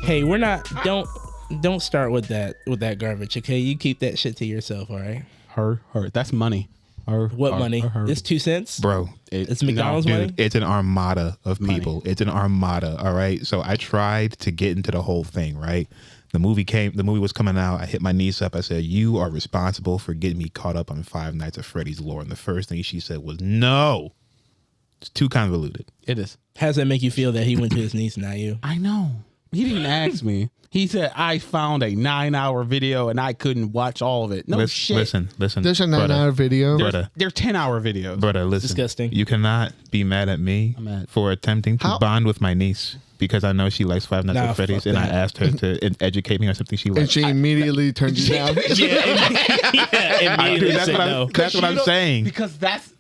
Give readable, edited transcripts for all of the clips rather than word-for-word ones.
Hey, we're not. Don't start with that garbage. Okay, you keep that shit to yourself. All right. Her. That's money. What money? It's 2 cents, bro. It's McDonald's money. Dude, it's an armada of people. Money. It's an armada. All right. So I tried to get into the whole thing. Right. The movie was coming out. I hit my niece up. I said, "You are responsible for getting me caught up on Five Nights at Freddy's lore." And the first thing she said was, "No, it's too convoluted." It is. How does that make you feel that he went to his niece, not you? I know. He didn't ask me. He said, I found a 9-hour video and I couldn't watch all of it. No shit. Listen. There's a 9-hour video. They're 10-hour videos. Brother, listen. Disgusting. You cannot be mad at me for attempting to bond with my niece because I know she likes Five Nights at Freddy's and I asked her to educate me on something she likes. And she immediately turned you down. Immediately that's what I'm saying. Because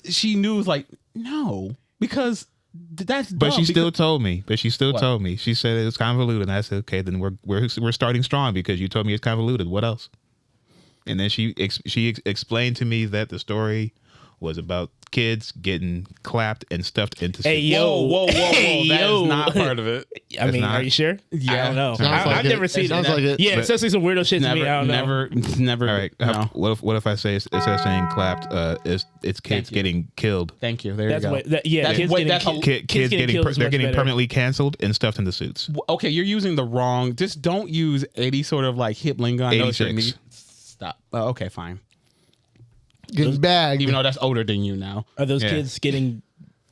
she knew, like, no. Because... That's but she still told me. She told me. She said it was convoluted. And I said, okay, then we're starting strong because you told me it's convoluted. What else? And then she explained to me that the story was about kids getting clapped and stuffed into. Hey yo, whoa! That is not part of it. I mean, are you sure? Yeah, I don't know. I've never seen it. Sounds like it. Yeah, it says some weirdo shit to me. I don't know. Never. All right. No. What if I say instead of saying clapped, it's kids getting killed? Thank you. There you go. Kids getting permanently canceled and stuffed into suits. Okay, you're using the wrong. Just don't use any sort of like hip lingo. I know it's your need. Stop. Okay, fine. Getting bagged. Even though that's older than you now. Are those kids getting?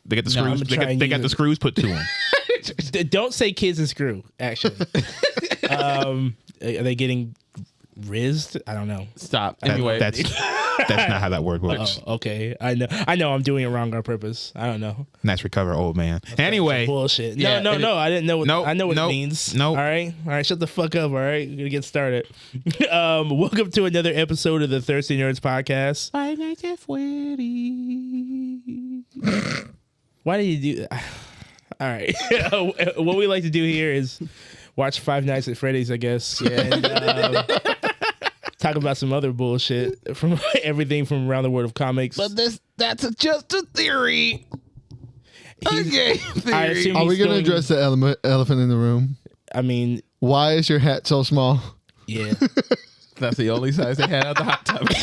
They get the screws. They got the screws put to them. Don't say kids and screw. Actually, are they getting rizzed? I don't know. Stop. Anyway, that's not how that word works. Oh, okay. I know. I'm doing it wrong on purpose. I don't know. Nice recover, old man. Anyway, bullshit. Yeah, no. I didn't know. I know what it means. No. All right. Shut the fuck up. All right. We're gonna get started. Welcome to another episode of the Thirsty Nerds Podcast. Five Nights at Freddy's. Why do you do that? All right. What we like to do here is watch Five Nights at Freddy's, I guess, and talk about some other bullshit from everything from around the world of comics. But that's just a theory. Okay. Are we going to address the elephant in the room? I mean, why is your hat so small? Yeah. That's the only size they had at the hot topic.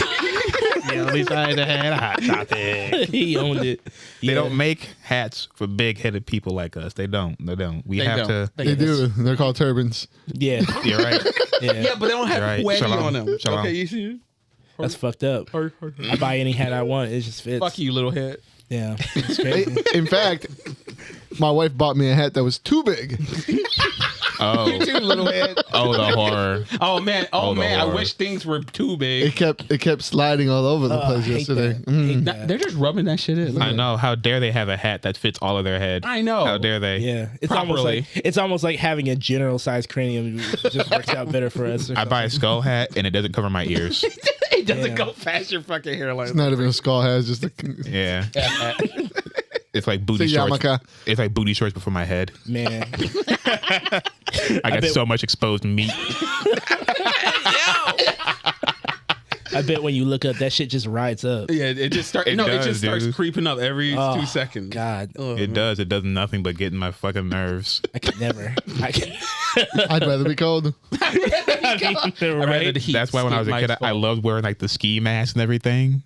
The only size they had a hot topic. He owned it. They don't make hats for big-headed people like us. They don't. We have to. They do. They're called turbans. Yeah. You're right. Yeah, but they don't have wedgie on them. Shalom. Okay, you see? That's fucked up. I buy any hat I want. It just fits. Fuck you, little head. Yeah. It's crazy. In fact, my wife bought me a hat that was too big. Oh, you little head. Oh, the horror. Oh man. I wish things were too big. It kept sliding all over the place yesterday. They're just rubbing that shit in. I know. How dare they have a hat that fits all of their head? I know. How dare they? Yeah. It's almost like having a general size cranium just works out better for us. I buy a skull hat and it doesn't cover my ears. It doesn't go past your fucking hairline. It's not even a skull hat. It's just a yeah. It's like booty shorts. It's like booty shorts before my head. Man. I got so much exposed meat. I bet when you look up, that shit just rides up. Yeah, it just starts. It just starts creeping up every 2 seconds. God, it does. It does nothing but get in my fucking nerves. I could never. I'd rather be cold. Right? That's why when I was a kid, I loved wearing like the ski mask and everything.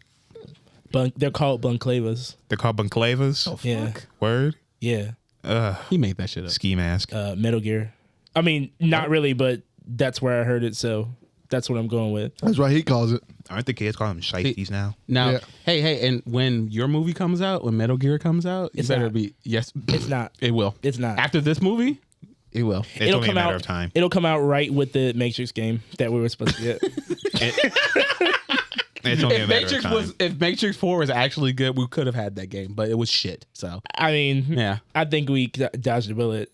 They're called bunclavas. They're called bunclavas. Oh, fuck. Yeah. Word. Yeah. He made that shit up. Ski mask. Metal Gear. I mean, not really, but that's where I heard it, so that's what I'm going with. That's why he calls it. Aren't the kids calling them shiesties now? Now, Yeah. hey, and when your movie comes out, when Metal Gear comes out, It's it better not. be yes. It's not. It will. It's not. After this movie, it will. It's only a matter of time. It'll come out right with the Matrix game that we were supposed to get. It's only a matter of time. If Matrix 4 was actually good, we could have had that game, but it was shit. So I mean, yeah, I think we dodged a bullet.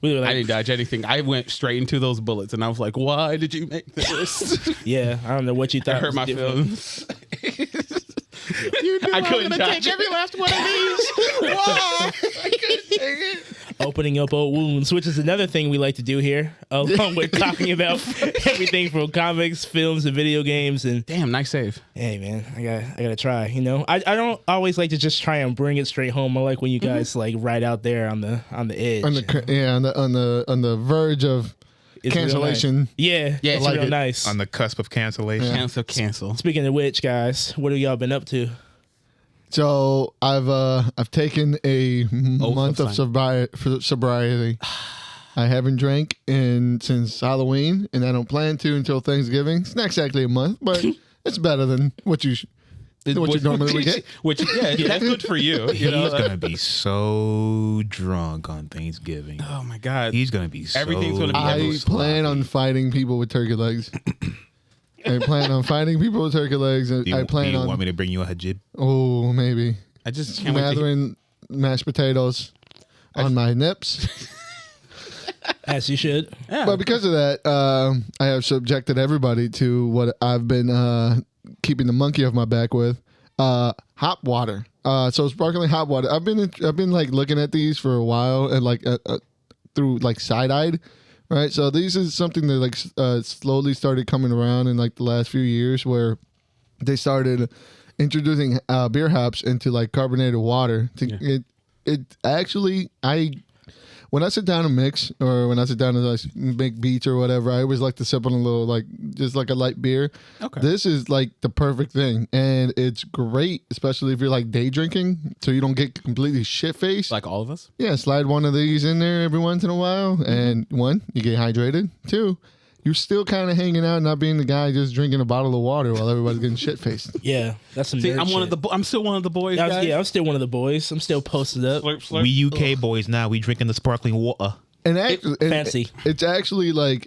We were like, I didn't dodge anything. I went straight into those bullets, and I was like, "Why did you make this?" Yeah, I don't know what you thought. I hurt my feelings. I couldn't take every last one of these. Why? I couldn't take it. Opening up old wounds, which is another thing we like to do here, along with talking about everything from comics, films, and video games. And Damn, nice save. hey, man, I gotta try. You know, I don't always like to just try and bring it straight home. I like when you guys like right out there on the edge. on the verge of It's real cancellation. nice. Yeah, it's like real it. nice. On the cusp of cancellation. Cancel. Speaking of which, guys, what have y'all been up to? So I've taken a month of sobriety. I haven't drank since Halloween, and I don't plan to until Thanksgiving. It's not exactly a month, but it's better than what you normally would get. That's good for you. You know, He's gonna be so drunk on Thanksgiving. oh my god, He's gonna be so Everything's gonna be I plan on fighting people with turkey legs. I plan on fighting people with turkey legs. And Do you, I plan do you on. want me to bring you a hajib? Oh, maybe I just can't wait. To, smathering mashed potatoes on my nips. As you should. yeah. But because of that, I have subjected everybody to what I've been keeping the monkey off my back with, hot water. So sparkling hot water. I've been like looking at these for a while and like through like side-eyed, right? So these is something that like slowly started coming around in like the last few years where they started introducing beer hops into like carbonated water. It actually when I sit down and mix, or when I sit down and like make beats or whatever, I always like to sip on a little, like, just like a light beer. Okay. This is like the perfect thing. And it's great, especially if you're like day drinking, so you don't get completely shit faced. like all of us. Yeah, slide one of these in there every once in a while. And one, you get hydrated. Two, you're still kind of hanging out, not being the guy just drinking a bottle of water while everybody's getting shit faced. Yeah, that's some. See, nerd I'm one of shit. the. I'm still one of the boys. Yeah, Guys. I'm still one of the boys. I'm still posted up. Slurp, slurp. We UK boys now. We drinking the sparkling water. And actually, fancy. It's actually like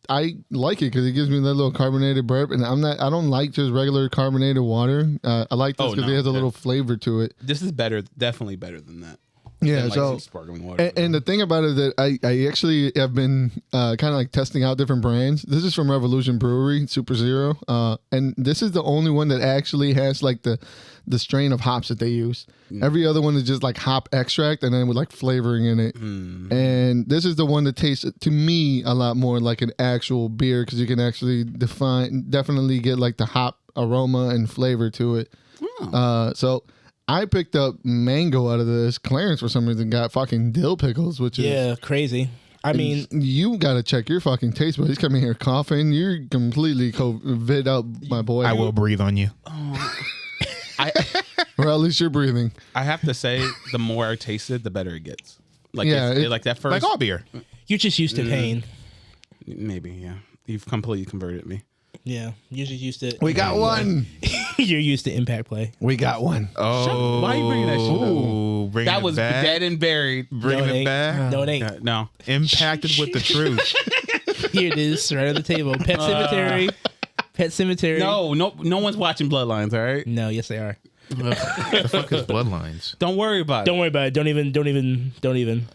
I like it because it gives me that little carbonated burp, and I don't like just regular carbonated water. I like this because it has a little flavor to it. This is better. Definitely better than that. Yeah, Than, like, so some sparkling water. and the thing about it is that I actually have been kind of like testing out different brands. This is from Revolution Brewery, Super Zero, and this is the only one that actually has like the strain of hops that they use. Every other one is just like hop extract and then with like flavoring in it. And this is the one that tastes to me a lot more like an actual beer because you can actually definitely get like the hop aroma and flavor to it. So I picked up mango out of this. Clarence, for some reason, got fucking dill pickles, which is Crazy. I mean, you got to check your fucking taste buds. He's coming here coughing. You're completely COVID out, my boy. I will breathe on you. Or at least you're breathing. I have to say, the more I taste it, the better it gets. Like Yeah, like that first. Like all beer. you're just used to pain. Maybe, yeah. You've completely converted me. Yeah, you're just used to. We got one. You're used to impact play. We got one. Oh, Why are you bringing that shit up? Ooh, bringing That it was back. dead and buried. Bringing No, it it ain't. back. No, it ain't. No. Impacted with the truth. Here it is, right on the table. Pet Cemetery. Pet Cemetery. No one's watching Bloodlines, all right? No, yes they are. The fuck is bloodlines? Don't worry about Don't it. worry about it. Don't even.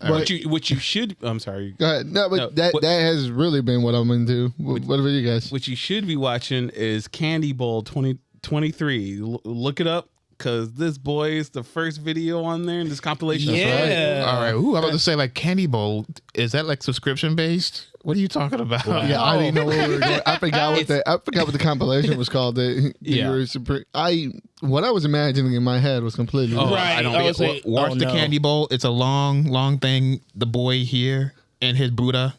What you should, I'm sorry. Go ahead. No, but No, that has really been what I'm into. What about you guys? What you should be watching is Candy Bowl 2023. Look it up. Because this boy is the first video on there in this compilation. Yeah. All right. Ooh, I'm about to say like Candy Bowl. Is that like subscription based? What are you talking about? Yeah, I didn't know where we were going. I forgot what the compilation was called. What I was imagining in my head was completely Oh, wrong. Right. I don't I think was like, Watch the no. Candy Bowl. It's a long thing. The boy here and his Buddha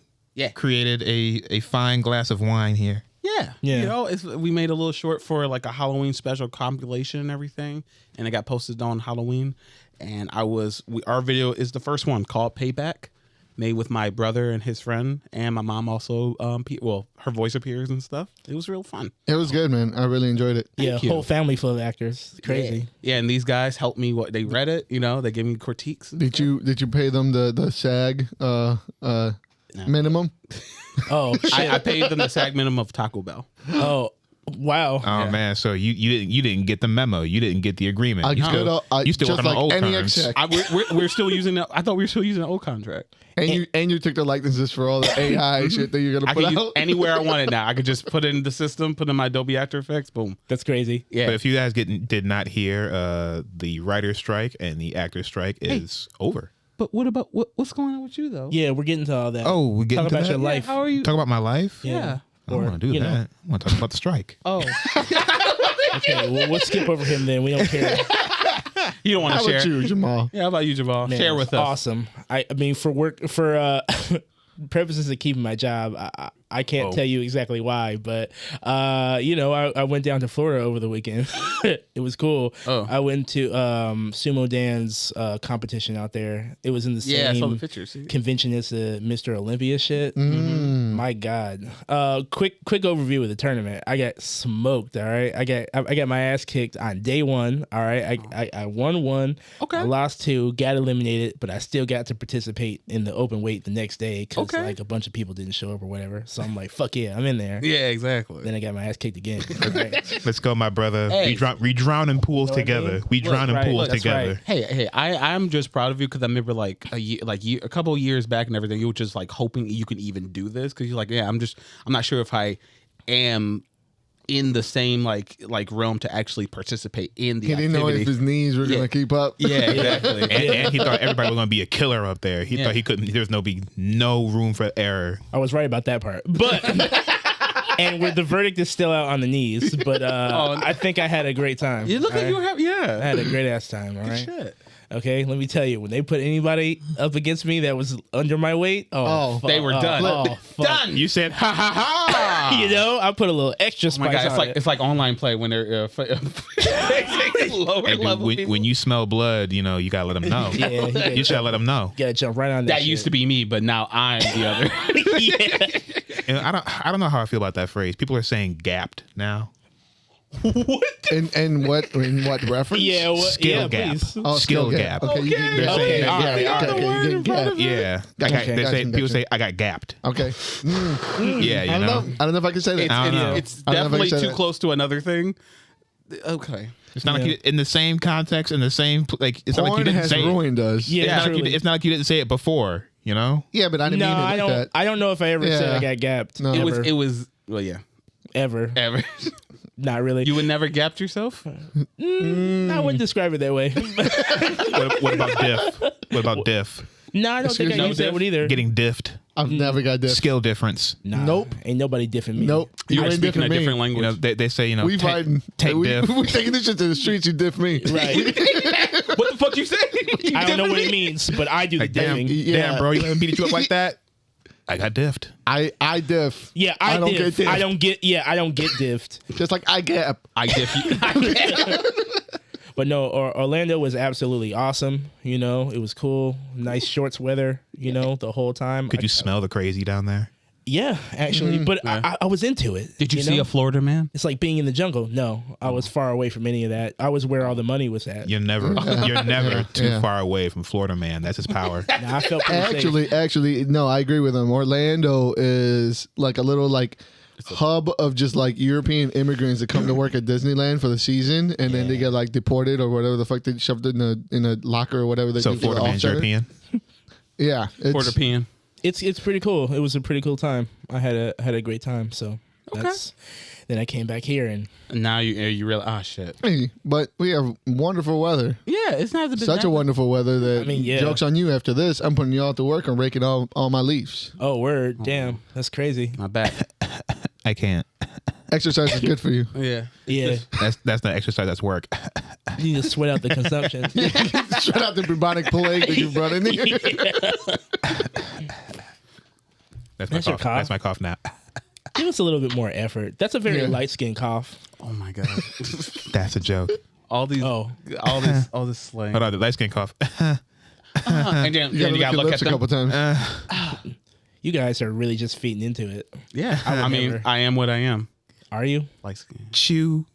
created a fine glass of wine here. Yeah. Yeah. You know, we made a little short for like a Halloween special compilation and everything. And it got posted on Halloween. And our video is the first one called Payback, made with my brother and his friend. And my mom also, her voice appears and stuff. It was real fun. It was good, man. I really enjoyed it. Yeah, Thank you. whole family full of actors. Crazy. Yeah. And these guys helped me. They read it, they gave me critiques. and Did you pay them the SAG minimum? Oh shit. I paid them the SAG minimum of Taco Bell. Oh wow. Oh man, so you didn't get the memo. You didn't get the agreement. I You still still just working on like old any terms. exec. We're still using it. I thought we were still using an old contract. And you took the likenesses for all the AI shit that you're gonna I put can use out. anywhere I want it now. I could just put it in the system, put in my Adobe After Effects, boom. That's crazy. Yeah. But if you guys did not hear, the writer strike and the actor strike is over. But what about what's going on with you though? Yeah, we're getting to all that. Oh, we getting Talk to about that? your life. How are you? Talk about my life? Yeah. I don't want to do you that. know. I want to talk about the strike. Oh, Okay, well, we'll skip over him then. We don't care. you don't want How to share? about you, Jamal? Yeah, how about you, Jamal? Man, Share it's with us. Awesome. I mean, for purposes of keeping my job, I can't tell you exactly why, but I went down to Florida over the weekend. It was cool. Oh. I went to Sumo Dan's competition out there. It was in the Yeah, I saw the same pictures. convention as the Mr. Olympia shit. Mm-hmm. My God. Quick overview of the tournament. I got smoked. All right. I got my ass kicked on day one. All right. I won one. Okay. I lost two. Got eliminated, but I still got to participate in the open weight the next day because like a bunch of people didn't show up or whatever. So I'm like, fuck yeah, I'm in there. Yeah, exactly. Then I got my ass kicked again. Right. Let's go, my brother. Hey. We drown in pools Know what I together. mean? We drown in right. pools Look, that's together. right. Hey, I'm just proud of you because I remember like a couple of years back and everything. You were just like hoping you could even do this because you're like, yeah, I'm not sure if I am in the same like realm to actually participate in the He didn't know activity. if his knees were gonna keep up. Yeah, exactly. And he thought everybody was gonna be a killer up there. He thought he couldn't. There's no room for error. I was right about that part, but and the verdict is still out on the knees. But I think I had a great time. You look like all you were right? happy. I Yeah. had a great ass time. All right. Shit. Okay, let me tell you, when they put anybody up against me that was under my weight, Oh, They were done. fuck. Done. You said ha ha ha. You know, I put a little extra Oh my spice god, on it. it's like online play when they're lower Hey, dude, level. when you smell blood, you gotta let them know. Yeah, you should let them know. You gotta jump right on that. That used to be me, but now I'm the other. Yeah. And I don't know how I feel about that phrase. People are saying gapped now. in what reference? Yeah, what, Skill yeah, gap. please. Oh, Skill gap. Okay, you Okay. getting They're saying that. all right, yeah, all right. okay, you getting gapped. Yeah. Okay, They say gotcha. people say I got gapped. Okay. Yeah, you I don't know. know. I don't know if I can say that. I don't know. It's I don't know if I definitely can say too that. close to another thing. Okay. It's not like Yeah. you, in the same context, in the same like. It's not like Porn you didn't has say it. ruined us. Yeah, It's not, like truly. it's not like you didn't say it before. You know. Yeah, but I didn't No, mean it I like don't. that. I don't know if I ever said I Yeah. got gapped. No. Ever. It was well, yeah. Ever. Ever. Not really. You would never gapped yourself? I wouldn't describe it that way. What about diff? What about diff? No, I don't think I me? used that one either. Getting diffed. I've never got this. Skill difference. Nah, Nope. Ain't nobody diffing me. Nope. You You are ain't speaking a diffing me. different You language. know, they say, We take, fighting. take we, diff. we taking this shit to the streets. You diff me. Right. What the fuck you say? You I don't know diffing what me? it means, but I do the Like, damn, diffing. Yeah. damn, bro, you let me beat you up like that? I got diffed. I diff. Yeah, I don't diff. get diffed. I don't get. Yeah, I don't get diffed. Just like I gap. I diff you. But no, Orlando was absolutely awesome. You know, it was cool. Nice shorts weather. You know, the whole time. Could you smell the crazy down there? Yeah, actually, but I was into it. Did you see know? a Florida man? It's like being in the jungle. No, I was far away from any of that. I was where all the money was at. You're never too Yeah. far away from Florida man. That's his power. Nah, I felt pretty safe. Actually, no, I agree with him. Orlando is like a little like hub of just like European immigrants that come to work at Disneyland for the season, and then they get like deported or whatever the fuck they shoved in a locker or whatever. They So do for the Florida man's offsetter. European. Yeah, it's, Puerto Rican. It's pretty cool. It was a pretty cool time. I had a great time. So that's then I came back here and Now you realize, shit. hey, but we have wonderful weather. Yeah, it's not been Such a wonderful weather that I mean, yeah. jokes on you after this. I'm putting y'all to work and raking all my leaves. oh word, damn, that's crazy. My back. I can't. Exercise is good for you. Yeah. Yeah, That's not exercise. That's work. you need to sweat out the consumption. Shout out the bubonic plague that you brought in here. That's my That's your cough. cough? That's my cough now. Give us a little bit more effort. That's a very Yeah. light skin cough. Oh my god. That's a joke. all these. Oh. All this slang. Hold on, the light skin cough. And then You you gotta gotta look look your at lips them. a couple times. You guys are really just feeding into it. Yeah. I would I mean, never. I am what I am. Are you? Light skin. Chew.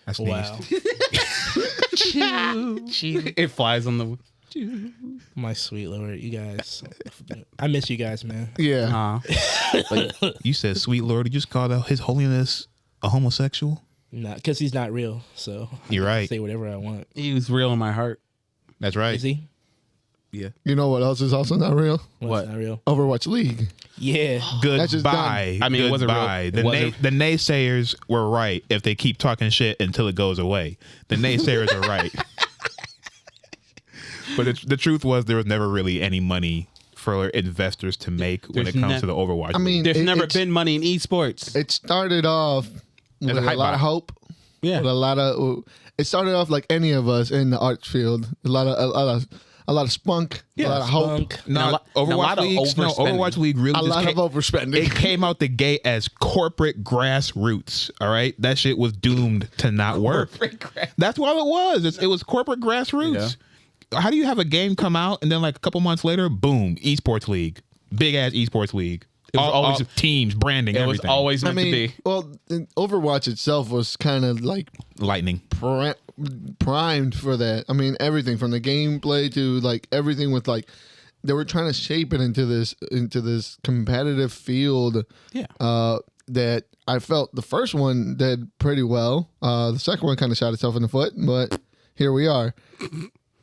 I sneezed. Wow. It flies on the. My sweet Lord, you guys. I miss you guys, man. Yeah. You said, "Sweet Lord," you just called out His Holiness a homosexual. Not because he's not real. So You're I can right. say whatever I want. He was real in my heart. That's right. Is he? Yeah. You know what else is also not real? What's What? not real? Overwatch League. Yeah. That's just Goodbye. I mean, it wasn't real. Goodbye. It The, wasn't- the naysayers were right if they keep talking shit until it goes away. The naysayers are right. But the truth was there was never really any money for investors to make when it comes to the Overwatch. I mean, There's never been money in esports. It started off with a lot of hope. Yeah. With it started off like any of us in the arts field. A lot of spunk, a lot of hope, Overwatch League really a lot of overspending. It came out the gate as corporate grassroots. All right, that shit was doomed to not work. That's what it was. It was corporate grassroots. Yeah. How do you have a game come out and then like a couple months later, boom, esports league, big ass esports league. It was always teams, branding, everything. It was always meant to be. Well, Overwatch itself was kind of like lightning primed for that. I mean, everything from the gameplay to like everything with like they were trying to shape it into this competitive field. Yeah. That I felt the first one did pretty well. The second one kind of shot itself in the foot, but here we are.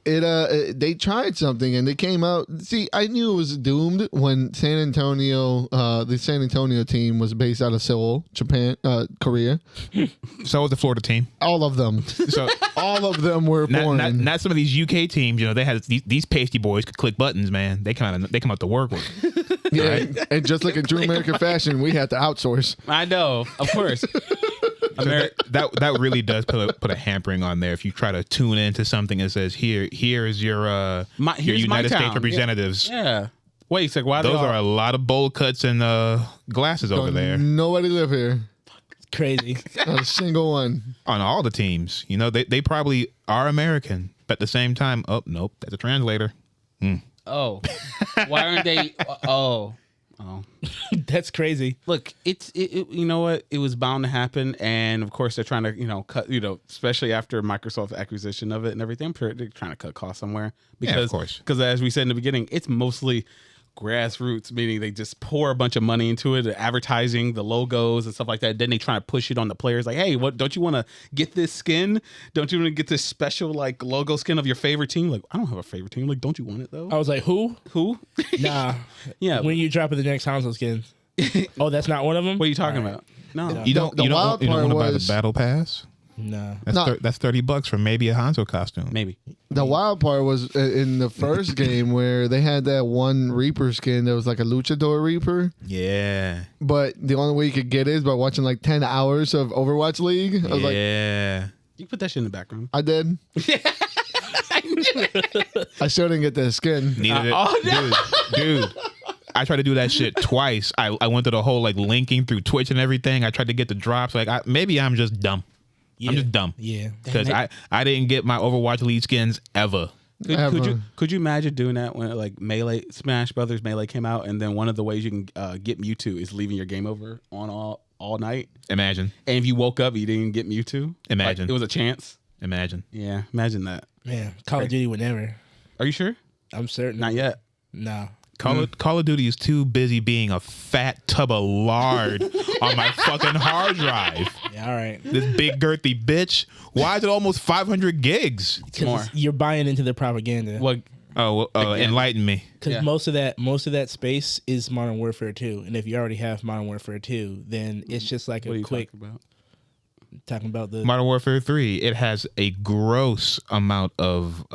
They tried something and they came out. See, I knew it was doomed when San Antonio, the San Antonio team was based out of Seoul, Japan, Korea. So was the Florida team. All of them. So all of them were born. Not some of these UK teams. You know, they had these pasty boys could click buttons. Man, they come out to work with. Yeah, right? And just like in true American fashion, we had to outsource. I know, of course. So that really does put a hampering on there if you try to tune into something that says here is your United States representatives. Yeah. Wait a sec. Why those are a lot of bowl cuts and glasses over there. Nobody live here. Crazy. Not a single one on all the teams. You know they probably are American, but at the same time, oh nope, that's a translator. Oh, why aren't they? Oh. That's crazy. Look, it you know what? It was bound to happen, and of course they're trying to cut especially after Microsoft's acquisition of it and everything. I'm sure they're trying to cut costs somewhere because of course, because as we said in the beginning, it's mostly grassroots, meaning they just pour a bunch of money into it, the advertising, the logos and stuff like that. Then they try to push it on the players, like, hey, what don't you want to get this skin? Don't you want to get this special like logo skin of your favorite team? Like, I don't have a favorite team. Like, don't you want it though? I was like, who? Nah. Yeah. When you drop the next Hanzo skin. Oh, that's not one of them? What are you talking about? No. You don't want to buy the battle pass? No. That's $30 for maybe a Hanzo costume. Maybe. The wild part was in the first game where they had that one Reaper skin that was like a Luchador Reaper. Yeah. But the only way you could get it is by watching like 10 hours of Overwatch League. I was like, you put that shit in the background. I did. I still didn't get the skin. Needed it. Dude. I tried to do that shit twice. I went through the whole like linking through Twitch and everything. I tried to get the drops. Like maybe I'm just dumb. Yeah. I'm just dumb. Yeah. Because I didn't get my Overwatch League skins ever. Could you imagine doing that when like Smash Brothers Melee came out, and then one of the ways you can get Mewtwo is leaving your game over on all night? Imagine. And if you woke up, you didn't get Mewtwo. Imagine. Like, it was a chance. Imagine. Yeah, imagine that. Man, Call of Duty would never. Are you sure? I'm certain. Not yet. No. Call of Duty is too busy being a fat tub of lard on my fucking hard drive. Yeah, all right. This big girthy bitch. Why is it almost 500 gigs? More. You're buying into the propaganda. What? Enlighten me. Because most of that space is Modern Warfare 2, and if you already have Modern Warfare 2, then it's just like a quick. Talking about the Modern Warfare 3, it has a gross amount of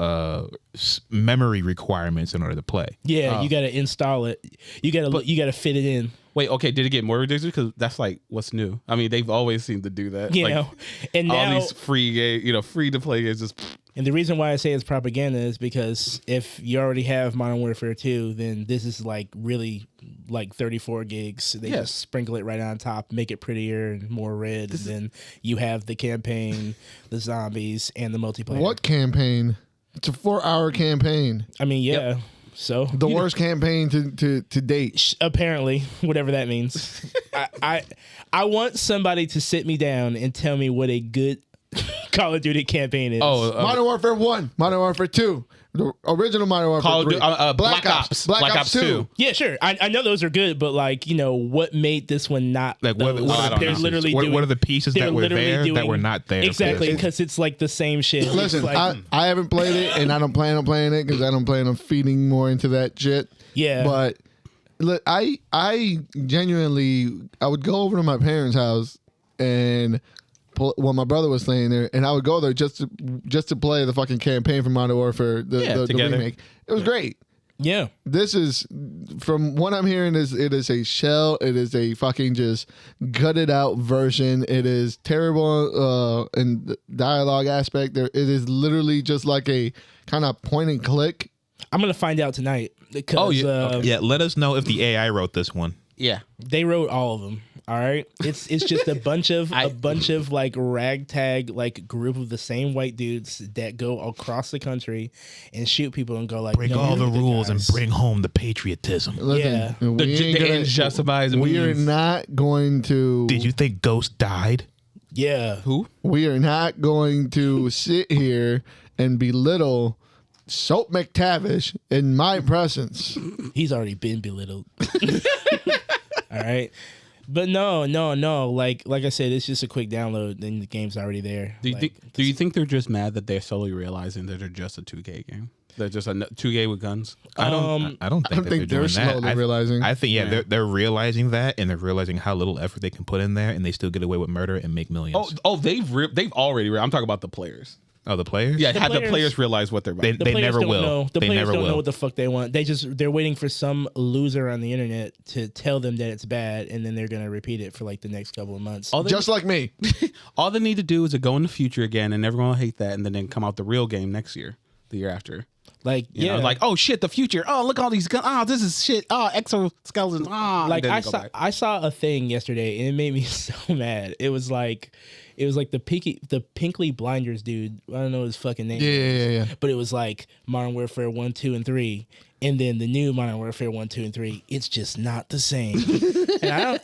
memory requirements in order to play. Yeah, you got to install it. You got to fit it in. Wait, okay, did it get more ridiculous? Because that's like what's new. I mean, they've always seemed to do that. And all now, these free game, free to play games just. And the reason why I say it's propaganda is because if you already have Modern Warfare 2, then this is like really like 34 gigs. They just sprinkle it right on top, make it prettier and more red, and then you have the campaign, the zombies, and the multiplayer. What campaign? It's a 4-hour campaign. I mean, yeah. Yep. So the worst campaign to date. Apparently, whatever that means. I want somebody to sit me down and tell me what a good Call of Duty campaign is. Modern Warfare 1, Modern Warfare 2, the original Modern Warfare 3. Black Ops 2. Yeah, sure. I know those are good, but like, what made this one not like what are the pieces that were there that were not there? Exactly, because it's like the same shit. Listen, like, I haven't played it, and I don't plan on playing it because I don't plan on feeding more into that shit. Yeah. But look, I genuinely, I would go over to my parents' house and when my brother was staying there, and I would go there just to play the fucking campaign for Modern Warfare, the remake. It was great. Yeah. This is, from what I'm hearing, it is a shell. It is a fucking just gutted out version. It is terrible in the dialogue aspect. It is literally just like a kind of point and click. I'm gonna find out tonight because yeah. Let us know if the AI wrote this one. Yeah, they wrote all of them. All right, it's just a bunch of like ragtag like group of the same white dudes that go across the country and shoot people and go like, break all the rules and bring home the patriotism. Listen, the injustified. We are not going to. Did you think Ghost died? Yeah. Who? We are not going to sit here and belittle Soap McTavish in my presence. He's already been belittled. All right. But no. Like I said, it's just a quick download, and the game's already there. Do you think they're just mad that they're slowly realizing that they're just a 2K game? They're just a 2K with guns. I don't think they're doing slowly that. realizing. I think they're realizing that, and they're realizing how little effort they can put in there, and they still get away with murder and make millions. They've already. I'm talking about the players. Oh, the players? Yeah, the players realize what they're about. They never will. The players don't will. know what the fuck they want. They're waiting for some loser on the internet to tell them that it's bad, and then they're gonna repeat it for like the next couple of months. Just like me. All they need to do is to go in the future again, and everyone will hate that, and then come out the real game next year, the year after. Like, You know, like, oh shit, the future. Oh, look at all these guns. Oh, this is shit. Oh, exoskeletons. Oh, like I saw a thing yesterday, and it made me so mad. It was like the Pinkly Blinders dude. I don't know his fucking name. Yeah. But it was like Modern Warfare 1, 2, and 3, and then the new Modern Warfare 1, 2, and 3. It's just not the same.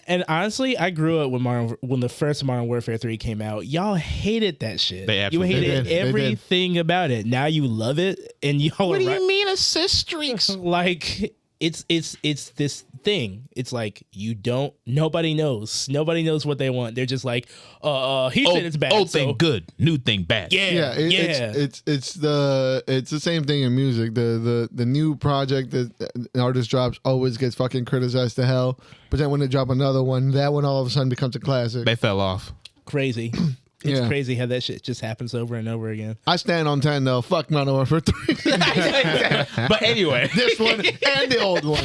and honestly, I grew up when the first Modern Warfare 3 came out. Y'all hated that shit. They absolutely You hated did. everything about it. Now you love it, and y'all. What do you mean assist streaks? Like it's this thing. It's like nobody knows what they want. They're just like, he said it's bad. Old thing good, new thing bad. Yeah. It's the same thing in music. The new project that an artist drops always gets fucking criticized to hell. But then when they drop another one, that one all of a sudden becomes a classic. They fell off. Crazy. It's Yeah. crazy how that shit just happens over and over again. I stand on 10 though. Fuck Modern Warfare 3. But anyway, This one and the old one.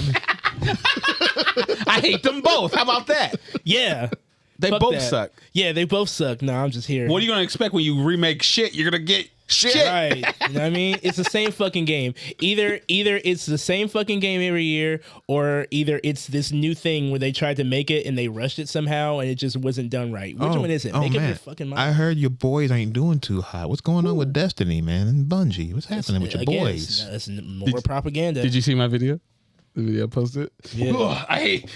I hate them both. How about that? Yeah. They Fuck both that. suck. Yeah, they both suck. No, I'm just here. What are you gonna expect when you remake shit? You're gonna get shit. Right. You know what I mean? It's the same fucking game. Either it's the same fucking game every year, or either it's this new thing where they tried to make it and they rushed it somehow and it just wasn't done right. Which one is it? Make up your fucking mind. I heard your boys ain't doing too hot. What's going on with Destiny, man? And Bungie? What's happening with your boys? It's more propaganda. Did you see my video? The video I posted? Yeah. Ugh, I hate.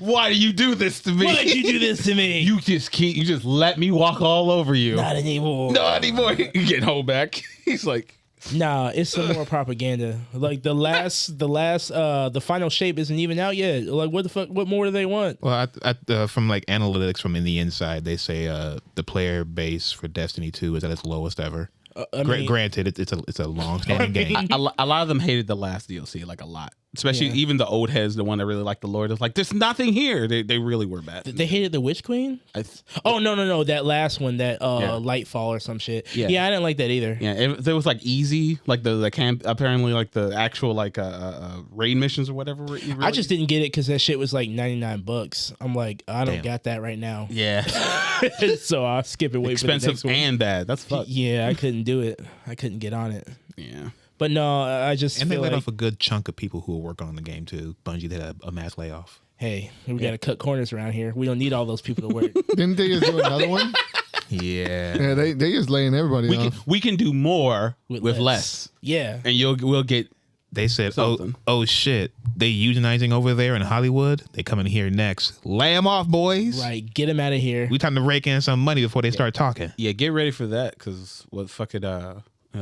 Why do you do this to me? Why did you do this to me? You just let me walk all over you. Not anymore. Not anymore. You getting hold back. He's like, Nah, it's some more propaganda. Like the final shape isn't even out yet. Like what the fuck? What more do they want? Well, from like analytics from the inside, they say the player base for Destiny 2 is at its lowest ever. Granted, it's a long-standing game. a lot of them hated the last DLC like a lot. Especially even the old heads, the one that really liked the Lord. It's like, there's nothing here. They really were bad. They hated the Witch Queen? No. That last one, that Lightfall or some shit. Yeah, I didn't like that either. Yeah, it was like easy, like the camp, apparently like the actual like raid missions or whatever. I just didn't get it because that shit was like $99. I'm like, I don't got that right now. Yeah. So I'll skip it. Wait Expensive for the next one. and bad. That's fucked. Yeah, I couldn't do it. I couldn't get on it. Yeah. But no, I just And they feel let like, off a good chunk of people who were working on the game too. Bungie did a mass layoff. hey, we got to cut corners around here. We don't need all those people to work. Didn't they just do another one? Yeah. Yeah, they just laying everybody off. We can do more with less. Yeah. And we'll get. They said, Something. oh shit, they unionizing over there in Hollywood. They coming here next. Lay them off, boys. Right. Get them out of here. We time to rake in some money before they start talking. Yeah, get ready for that because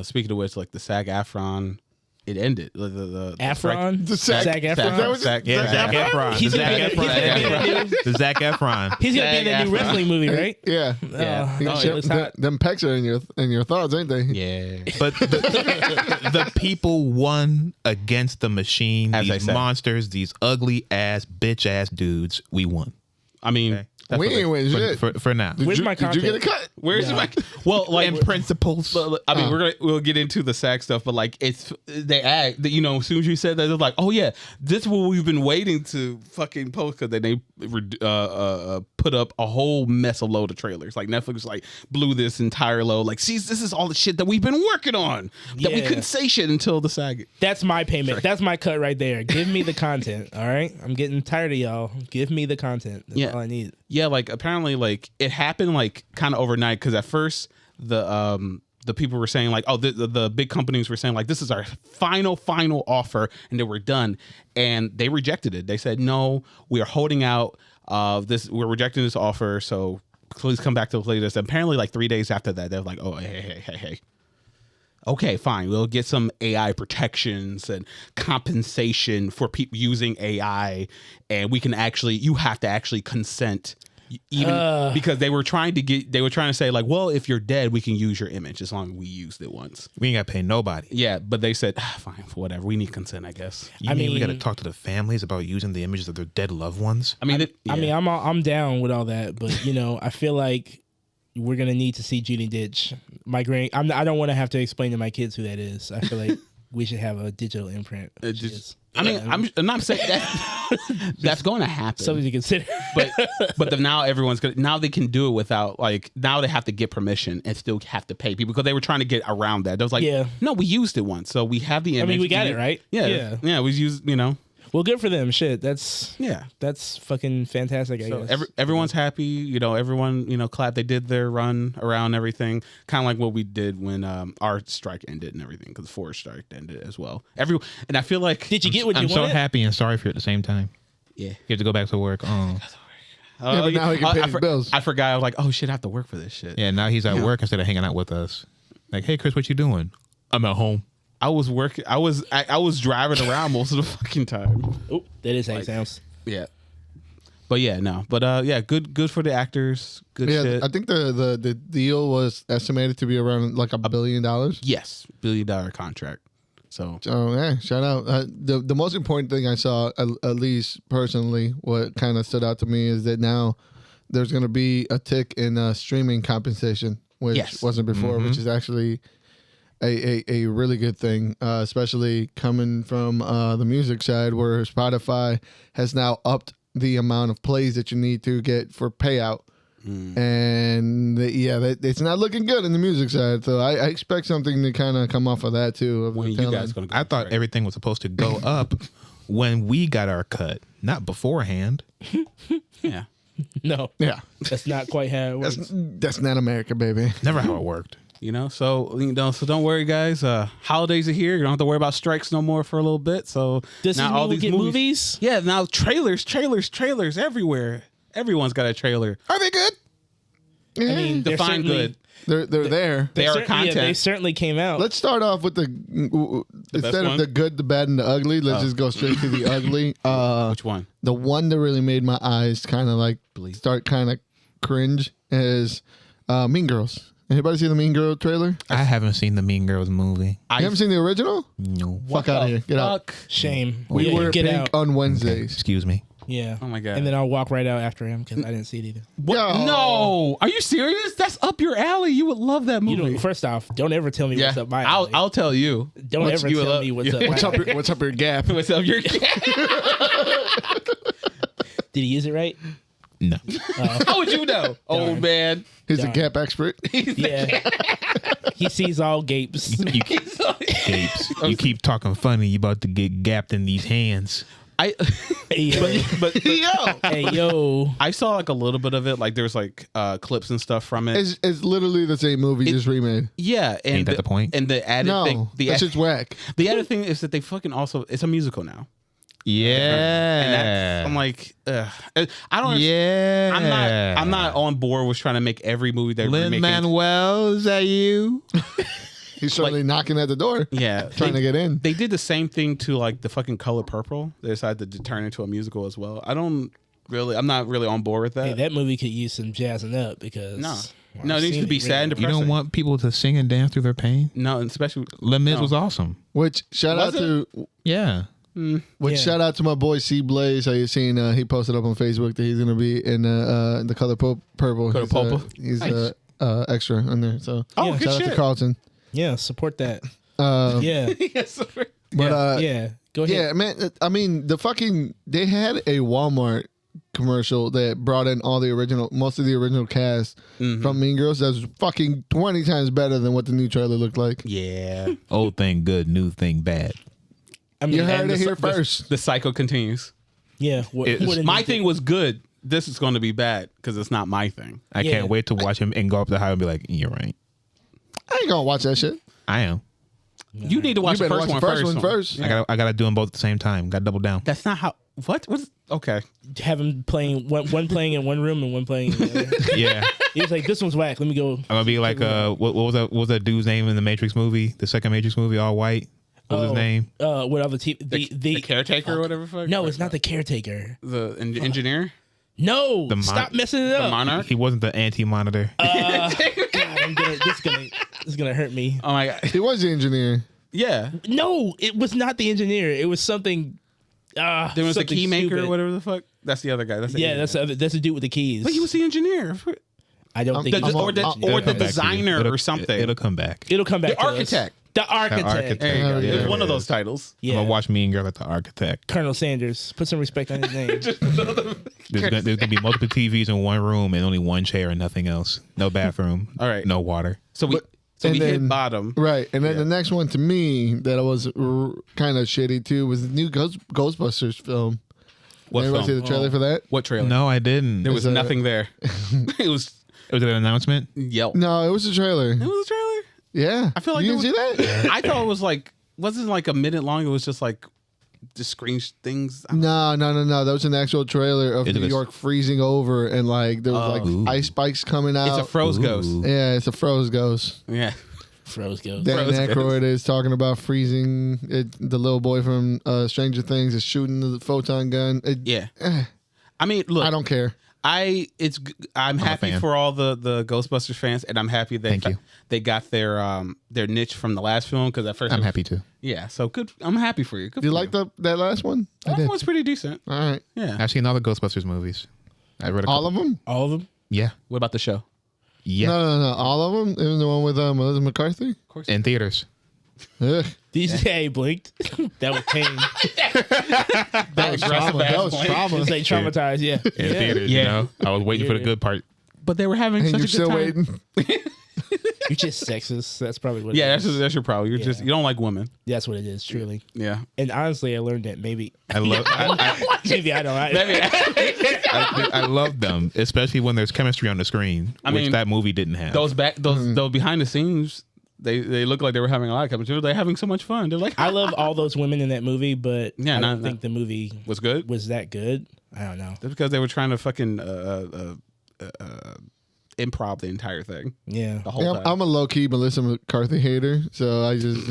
speaking of which, like the SAG-AFTRON, it ended. The Afron? The Zac Efron? Zac Efron. He's The gonna Zac be Efron. The Zac Efron. He's going to be in the new wrestling movie, right? Yeah. Yeah. You It looks hot. them pecs are in your thoughts, ain't they? Yeah. But the people won against the machine. As I These said. monsters, these ugly ass, bitch ass dudes. We won. I mean, That's We what they- ain't winning shit. For now. Where's my Did you get a content? cut? Where's No. my well, like In principles. But, I mean, we'll get into the SAG stuff, but like they act, you know, as soon as you said that, they're like, oh yeah, this is what we've been waiting to fucking post, because they put up a whole mess of load of trailers. Like Netflix like blew this entire load. Like, see, this is all the shit that we've been working on that we Yeah. couldn't say shit until the SAG. That's my payment. That's my cut right there. Give me the content. All right. I'm getting tired of y'all. Give me the content. That's Yeah. all I need. Yeah, like apparently, like it happened like kind of overnight, because at first the people were saying like, oh, the big companies were saying like, this is our final offer, and then we're done, and they rejected it. They said, no, we are holding out. This we're rejecting this offer, so please come back to the latest. And apparently, like 3 days after that, they're like, oh, hey. Okay, fine. We'll get some AI protections and compensation for people using AI, and we can you have to actually consent, even because they were trying to say like, well, if you're dead, we can use your image as long as we used it once. We ain't got to pay nobody. Yeah, but they said, fine, whatever. We need consent, I guess. You mean we got to mean- talk to the families about using the images of their dead loved ones? I mean, I'm down with all that, but you know, I feel like we're gonna need to see Judy Ditch. I don't want to have to explain to my kids who that is. I feel like we should have a digital imprint. I mean, I'm not saying that that's going to happen. Something to consider. but now now they can do it without like, now they have to get permission and still have to pay people, because they were trying to get around that. They was like, Yeah. no, we used it once, so we have the image. we got it, right? Yeah, we used, you know. Well, good for them. Shit, that's Yeah. fucking fantastic. I So guess. everyone's happy, you know. Everyone, you know, clapped. They did their run around everything, kind of like what we did when our strike ended and everything, because Forest strike ended as well. And I feel like, Did you get what you I'm so wanted? happy and sorry for you at the same time. yeah. You have to go back to work. Oh. Yeah, but now he can pay his bills. I forgot. I was like, oh shit, I have to work for this shit. Yeah, now he's at work instead of hanging out with us. Like, hey, Chris, what you doing? I'm at home. I was working. I was driving around most of the fucking time. Oh, that is how it sounds. Yeah. But yeah, no. But yeah, good for the actors. Good Yeah, shit. I think the deal was estimated to be around like $1 billion. Yes, $1 billion contract. So So yeah, shout out. The most important thing I saw, at least personally, what kind of stood out to me is that now there's going to be a tick in streaming compensation, which Yes. wasn't before, which is actually a really good thing, especially coming from the music side, where Spotify has now upped the amount of plays that you need to get for payout. And it's not looking good in the music side, so I expect something to kind of come off of that too. Of when the you tail guys end. gonna go? I thought everything was supposed to go up when we got our cut, not beforehand. Yeah. No, Yeah, that's not quite how it works. that's not America, baby. Never how it worked. You know, so don't worry, guys. Holidays are here. You don't have to worry about strikes no more for a little bit. So Does now this mean all we these get movies? Yeah, now trailers everywhere. Everyone's got a trailer. Are they good? I mean, they're Define certainly- good. They're there. They are certainly- content. Yeah, they certainly came out. Let's start off with instead of one? the good, the bad, and the ugly. Let's just go straight to the ugly. Which one? The one that really made my eyes kind of like start kind of cringe is Mean Girls. Anybody see the Mean Girl trailer? I haven't seen the Mean Girls movie. You haven't seen the original? No. Fuck out of here. Get out. Fuck. Shame. We Yeah, wear get pink out. on Wednesdays. Excuse me. Yeah. Oh my God. And then I'll walk right out after him because I didn't see it either. What? Yo. No, are you serious? That's up your alley. You would love that You movie. know, first off, don't ever tell me yeah, what's up my alley. I'll tell you. Don't What's- ever you would tell love- me what's up my What's up? alley. What's up your gap? What's up your Did he use it right? No. How would you know? Old man. He's a Darn. gap expert. Yeah. He sees all gapes. You, Gapes. You keep talking funny. You about to get gapped in these hands. I Hey, yo. but Yo, Hey, yo. I saw like a little bit of it. Like there's like clips and stuff from it. it's literally the same movie just remade. Yeah, and Ain't that the point? And the added No, thing, that's just whack. the added thing is that they fucking also it's a musical now. Yeah. And that's, I'm like, ugh. I don't. Yeah. I'm not on board with trying to make every movie they're Lin making. Manuel, is that you? He's certainly knocking at the door. Yeah, Trying to get in. They did the same thing to like the fucking Color Purple. They decided to turn into a musical as well. I'm not really on board with that. Hey, that movie could use some jazzing up because No. well, No, it I've needs seen to be sad and You depressing. don't want people to sing and dance through their pain? No, and especially Les Mis No. was awesome. Which shout Was out to Yeah. Which shout out to my boy C Blaze. How you seen? He posted up on Facebook that he's gonna be in the color purple. Color purple. He's Nice. Extra on there. So Oh, good shout out shit. to Carlton. Yeah, support that. Yeah, Yes. but Yeah, go ahead. yeah, man. I mean, they had a Walmart commercial that brought in most of the original cast from Mean Girls. That was fucking 20 times better than what the new trailer looked like. Yeah. Old thing good, new thing bad. I mean, You heard And it here first. The cycle continues. yeah. My thing was good. This is going to be bad because it's not my thing. I Yeah. can't wait to watch him and go up to high and be like, "You're right. I ain't gonna watch that shit. I am. You need to watch You the better first watch one the first one first. I gotta do them both at the same time. Got to double down. That's not how. What? Okay. have him playing one playing in one room and one playing in the other. Yeah, He was like, "This one's whack. Let me go." I'm gonna be like, what was that dude's name in the Matrix movie? The second Matrix movie, all white. What was his name? What other The caretaker or whatever. Fuck? No, it's not the caretaker. The engineer. No, The stop messing it The up. monarch. He wasn't the anti-monitor. God, this is gonna hurt me. Oh my god. He was the engineer. Yeah. No, it was not the engineer. It was something. There was the something key maker stupid. or whatever the fuck. That's the other guy. That's the Yeah, engineer. that's the dude with the keys. But he was the engineer. I don't think. The- he's or the the- engineer. or It'll the come back to you. designer It'll- or something. It'll come back. It'll come back. The to us. architect. The architect. architect. There you go. Yeah. It's one of those titles. Yeah. I'm gonna watch Mean Girl at the Architect. Colonel Sanders. Put some respect on his name. There's gonna be multiple TVs in one room and only one chair and nothing else. No bathroom. All right. No water. So we and hit then- bottom. Right. And then the next one to me that was kind of shitty too was the new Ghostbusters film. What Everybody see film? the trailer for that? What trailer? No, I didn't. There was It's a- nothing there. It was Was it an announcement? Yelp. No, it was a trailer. It was a trailer. Yeah. I feel like you it didn't see that? I thought it was like wasn't like a minute long. It was just like the screen things. No. That was an actual trailer of It New was- York freezing over and like there was Ooh. like ice spikes coming out. It's a froze ghost. Ooh. Yeah, it's a froze ghost. Yeah. Froze goes. Dan Froze ghost. Aykroyd is talking about freezing it. The little boy from Stranger Things is shooting the photon gun. Yeah. I mean, look. I don't care. I'm happy fan. for all the Ghostbusters fans, and I'm happy Thank you. they got their niche from the last film because at first I'm happy too. Yeah, so good. I'm happy for you. Good Do you for like that last one? That one's pretty decent. All right. Yeah. I've seen all the Ghostbusters movies. I read All of them? All of them. Yeah. What about the show? Yeah. No. All of them? Even the one with Melissa McCarthy? In theaters. Ugh. Did you say he blinked? That was pain. That was trauma. That was It trauma. was like traumatized. Yeah. In theaters, Yeah. you know. I was waiting for the good part. But they were having And such you're a good still time. waiting. You're just sexist. That's probably what. Yeah, it is. that's your problem. You're just you don't like women. That's what it is. Truly. Yeah. And honestly, I learned that maybe. I love Maybe I don't. I love them, especially when there's chemistry on the screen, which mean, that movie didn't have. those behind the scenes, they look like they were having a lot of chemistry. They're having so much fun. They're like, I love all those women in that movie, but Yeah, I not- don't think the movie was good. was that good. I don't know. That's because they were trying to fucking improv the entire thing. Yeah. The whole Yeah, time. I'm a low key Melissa McCarthy hater, so I just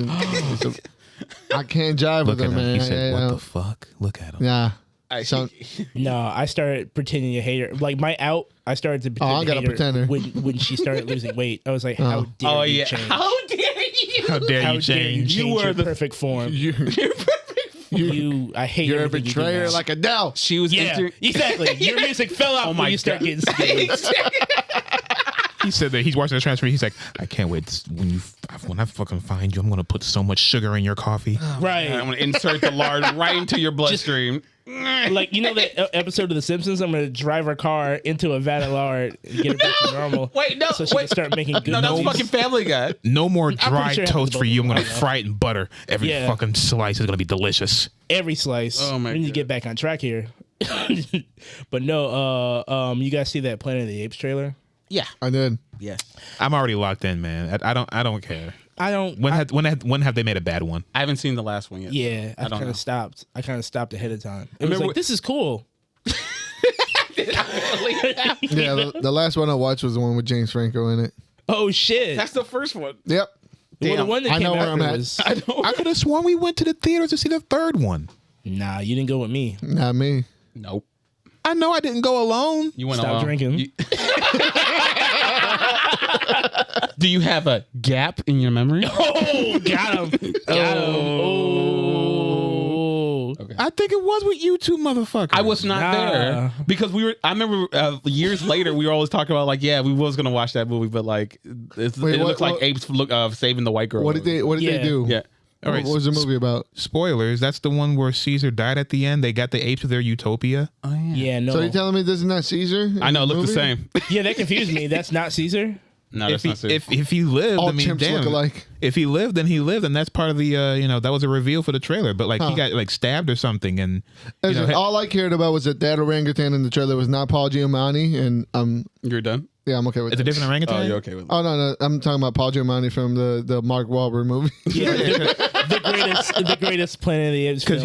I can't jive Look with her, at him. man. He said, I "What don't- the fuck? Look at him." Nah. I, So- No, I started pretending to hate her. Like my out, I started to pretend I to got a hate her pretender. when she started losing weight. I was like, how dare oh you yeah. change? How dare you? How dare How you dare you change? change were your the- perfect form? You, I hate you're a everything you do betrayer now. like Adele. She was Yeah, exactly. Your music fell off my when you start God. getting skinny. He said that he's watching the transfer. He's like, "I can't wait when I fucking find you. I'm gonna put so much sugar in your coffee." Right. I'm gonna insert the lard right into your bloodstream. Like, you know that episode of The Simpsons? I'm going to drive our car into a vat of lard and get it back to normal. Wait, no, So she can start making good No, that's movies. fucking Family Guy. No more pretty dry sure it toast happened for you. I'm gonna both ways. fry it in butter. Every Yeah. fucking slice is gonna be delicious. Every slice. Oh, my We need to God. get back on track here. But no, you guys see that Planet of the Apes trailer? Yeah. I did. Yeah. I'm already locked in, man. I don't care. I don't. When have they made a bad one? I haven't seen the last one yet. Yeah, I don't kind know. of stopped. I kind of stopped ahead of time. It was remember like, this is cool. Yeah, the last one I watched was the one with James Franco in it. Oh shit! That's the first one. Yep. Well, the Damn. one that I came know where after I'm at. was. I could have sworn we went to the theaters to see the third one. Nah, you didn't go with me. Not me. Nope. I know I didn't go alone. You went Stop alone. drinking. Do you have a gap in your memory? Oh, got him! Got him! Oh, No. Okay. I think it was with you two motherfuckers. I was not there because I remember years later we were always talking about like, yeah, we was gonna watch that movie, but like it looked like apes saving the white girl. What did they do? Yeah. All right, What was the movie about? Spoilers. That's the one where Caesar died at the end. They got the apes of their utopia. Oh yeah. Yeah, no. So you telling me this is not Caesar? I know, it looked the movie? same. Yeah, that confused me. That's not Caesar. No, that's not Caesar. If he lived, All I mean, chimps damn. look alike. If he lived, then he lived, and that's part of the that was a reveal for the trailer. But like he got like stabbed or something, and All I cared about was that orangutan in the trailer was not Paul Giamatti, and You're done? yeah, I'm okay with it's a that. different orangutan. Oh, you're okay with it. Oh no, I'm talking about Paul Giamatti from the Mark Wahlberg movie. Yeah, the greatest Planet of the Apes film.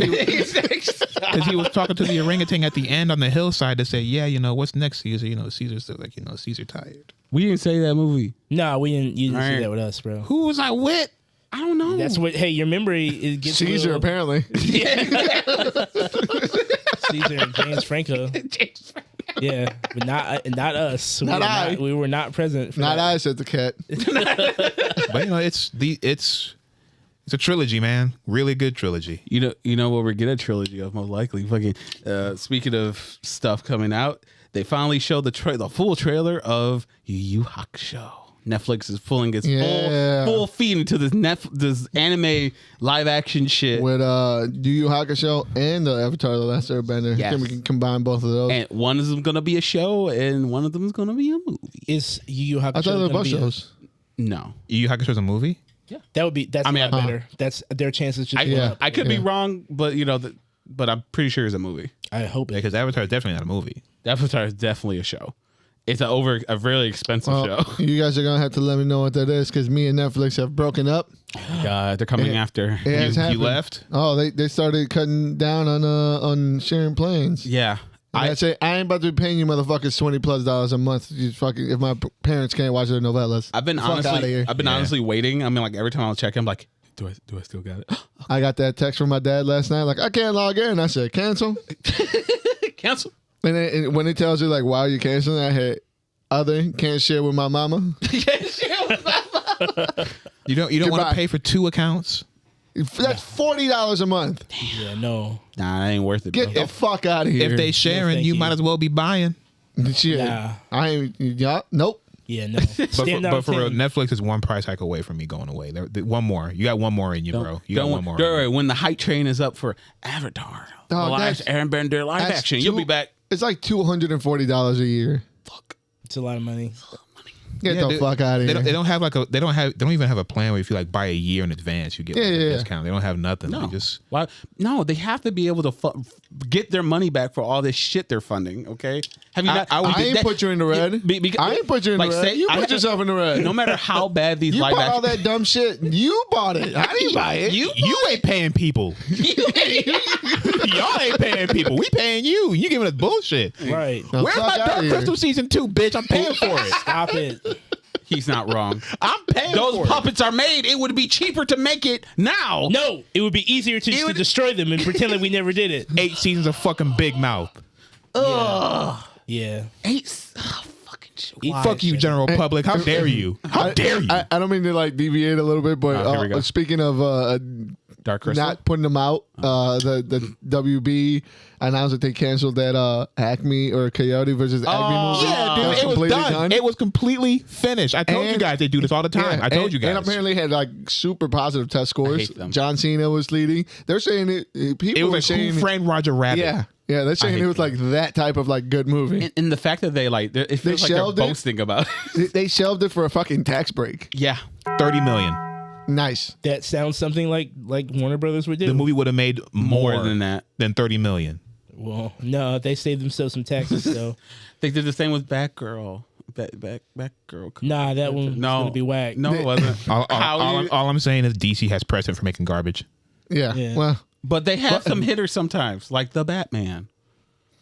Because he was talking to the orangutan at the end on the hillside to say, yeah, what's next, Caesar? Caesar's still like, Caesar tired. We didn't say that movie. No, we didn't. You didn't All see right. that with us, bro. Who was I with? I don't know. That's what. Hey, your memory is gets a Caesar little- apparently. Caesar and James Franco. Yeah, but not us. Not I. We were not present. For Not that. I, said the cat. But it's a trilogy, man. Really good trilogy. You know what we're getting a trilogy of most likely. Fucking speaking of stuff coming out, they finally showed the full trailer of Yu Yu Hakusho. Netflix is pulling its full feet into this anime live action shit. With Yu Yu Hakusho and the Avatar: The Last Airbender. Yes. I think we can combine both of those. And one of them gonna be a show, and one of them is gonna be a movie. Is Yu Yu Hakusho? I thought they were gonna both be- shows. No, Yu Yu Hakusho's a movie? That would be. That's I mean, a lot better. That's their chances. Just I could be wrong, but but I'm pretty sure it's a movie. I hope it. Because Avatar is definitely not a movie. Avatar is definitely a show. It's a really expensive Well, show. you guys are gonna have to let me know what that is because me and Netflix have broken up. God, they're coming after. It has You happened. left? Oh, they started cutting down on sharing planes. Yeah, I say I ain't about to be paying you motherfuckers $20+ a month. You fucking if my parents can't watch their novellas. I've been Fuck outta here. honestly waiting. I mean, like every time I'll check, I'm like, do I still got it? I got that text from my dad last night. Like I can't log in. I said cancel. Cancel. And then when it tells you like why are you canceling, I had other can't share with my mama. You don't want Goodbye. to pay for two accounts? That's $40 a month. Yeah, no. Nah, that ain't worth it. Get bro. the fuck out of here. If they sharing, thank you you. might as well be buying. Shit. Nah. I ain't. Nope. Yeah, no. But for real, Netflix is one price hike away from me going away. One more. You got one more in you, bro. You got one more. Don't worry. When the hype train is up for Avatar, the last Airbender live that's action, you'll be back. It's like $240 a year. Fuck. It's a lot of money. Get the fuck out of here. They don't have they don't even have a plan where if you like buy a year in advance, you get a discount. They don't have nothing. No. They just Why? No, they have to be able to get their money back for all this shit they're funding. Okay, have you not? I ain't put you in the red. I ain't put you in the red. You put yourself in the red. No matter how bad these You live bought all action, that dumb shit. You bought it. I didn't buy it. you ain't paying people. Y'all ain't paying people. We paying you. You giving us bullshit. Right. Now Where's fuck my outta Dark here. Crystal season 2, bitch? I'm paying for it. Stop it. he's not wrong. I'm paying Those for puppets are made. It would be cheaper to make it now. No, it would be easier to destroy them and pretend like we never did it. it. 8 seasons of fucking Big Mouth. Yeah. Fucking shit. Why? Fuck you, general public. How dare you? How dare you? I don't mean to like deviate a little bit, Here we but go. speaking of Dark Crystal. not putting them out, the WB announced that they canceled that Acme or Coyote versus Acme movie. yeah, dude, That's it was completely done. It was completely finished. I told you And- guys they do this all the time. Yeah, I told you guys. and apparently had like super positive test scores. hate them. John Cena was leading. They're saying people it were was like saying Who Framed Roger Rabbit. yeah, they're saying hate it was like that type of like good movie. And the fact that they like, it feels like they're shelved it? boasting about it. They shelved it for a fucking tax break. Yeah. 30 million. Nice. That sounds something like Warner Brothers would do. The movie would have made more than that. than 30 million. Well, no, they saved themselves some taxes, so. They did the same with Batgirl. Batgirl. Nah, that one was going to be whack. No, it wasn't. All How you- I'm saying is DC has precedent for making garbage. Yeah. Yeah. Well, But they have some hitters sometimes, like the Batman.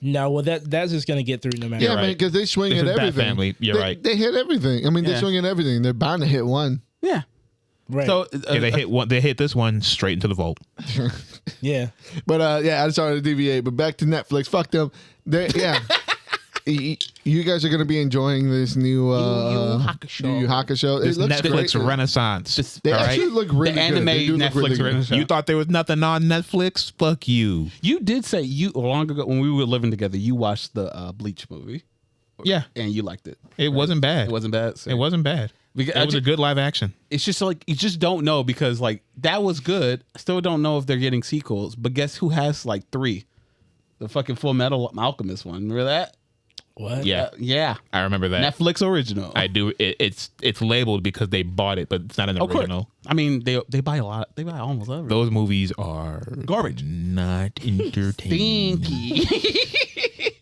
No, well, that's just going to get through no matter yeah, what. man, because they swing This at is Bat everything. Family. You're right. They hit everything. I mean, they Yeah. swing at everything. They're bound to hit one. Yeah. Right. So They hit one. They hit this one straight into the vault. yeah. But yeah, I just started to deviate. But back to Netflix. Fuck them. Yeah. you guys are going to be enjoying this new Yu Hakusho. It This looks Netflix great. renaissance. They all actually right? look really The good. anime They do look Netflix really good. renaissance. You thought there was nothing on Netflix? Fuck you. You did say long ago when we were living together, you watched the Bleach movie. Yeah, And you liked it. it wasn't bad. It wasn't bad. So. It wasn't bad. Because It was a good live action. It's just like you just don't know because like that was good. I still don't know if they're getting sequels. But guess who has like 3? The fucking Full Metal Alchemist one. Remember that? What? Yeah, Yeah. I remember that. Netflix original. I do. It's labeled because they bought it, but it's not an Of course. original. I mean, they buy a lot. They buy almost everything. Those movies are Garbage. not entertaining. Stinky.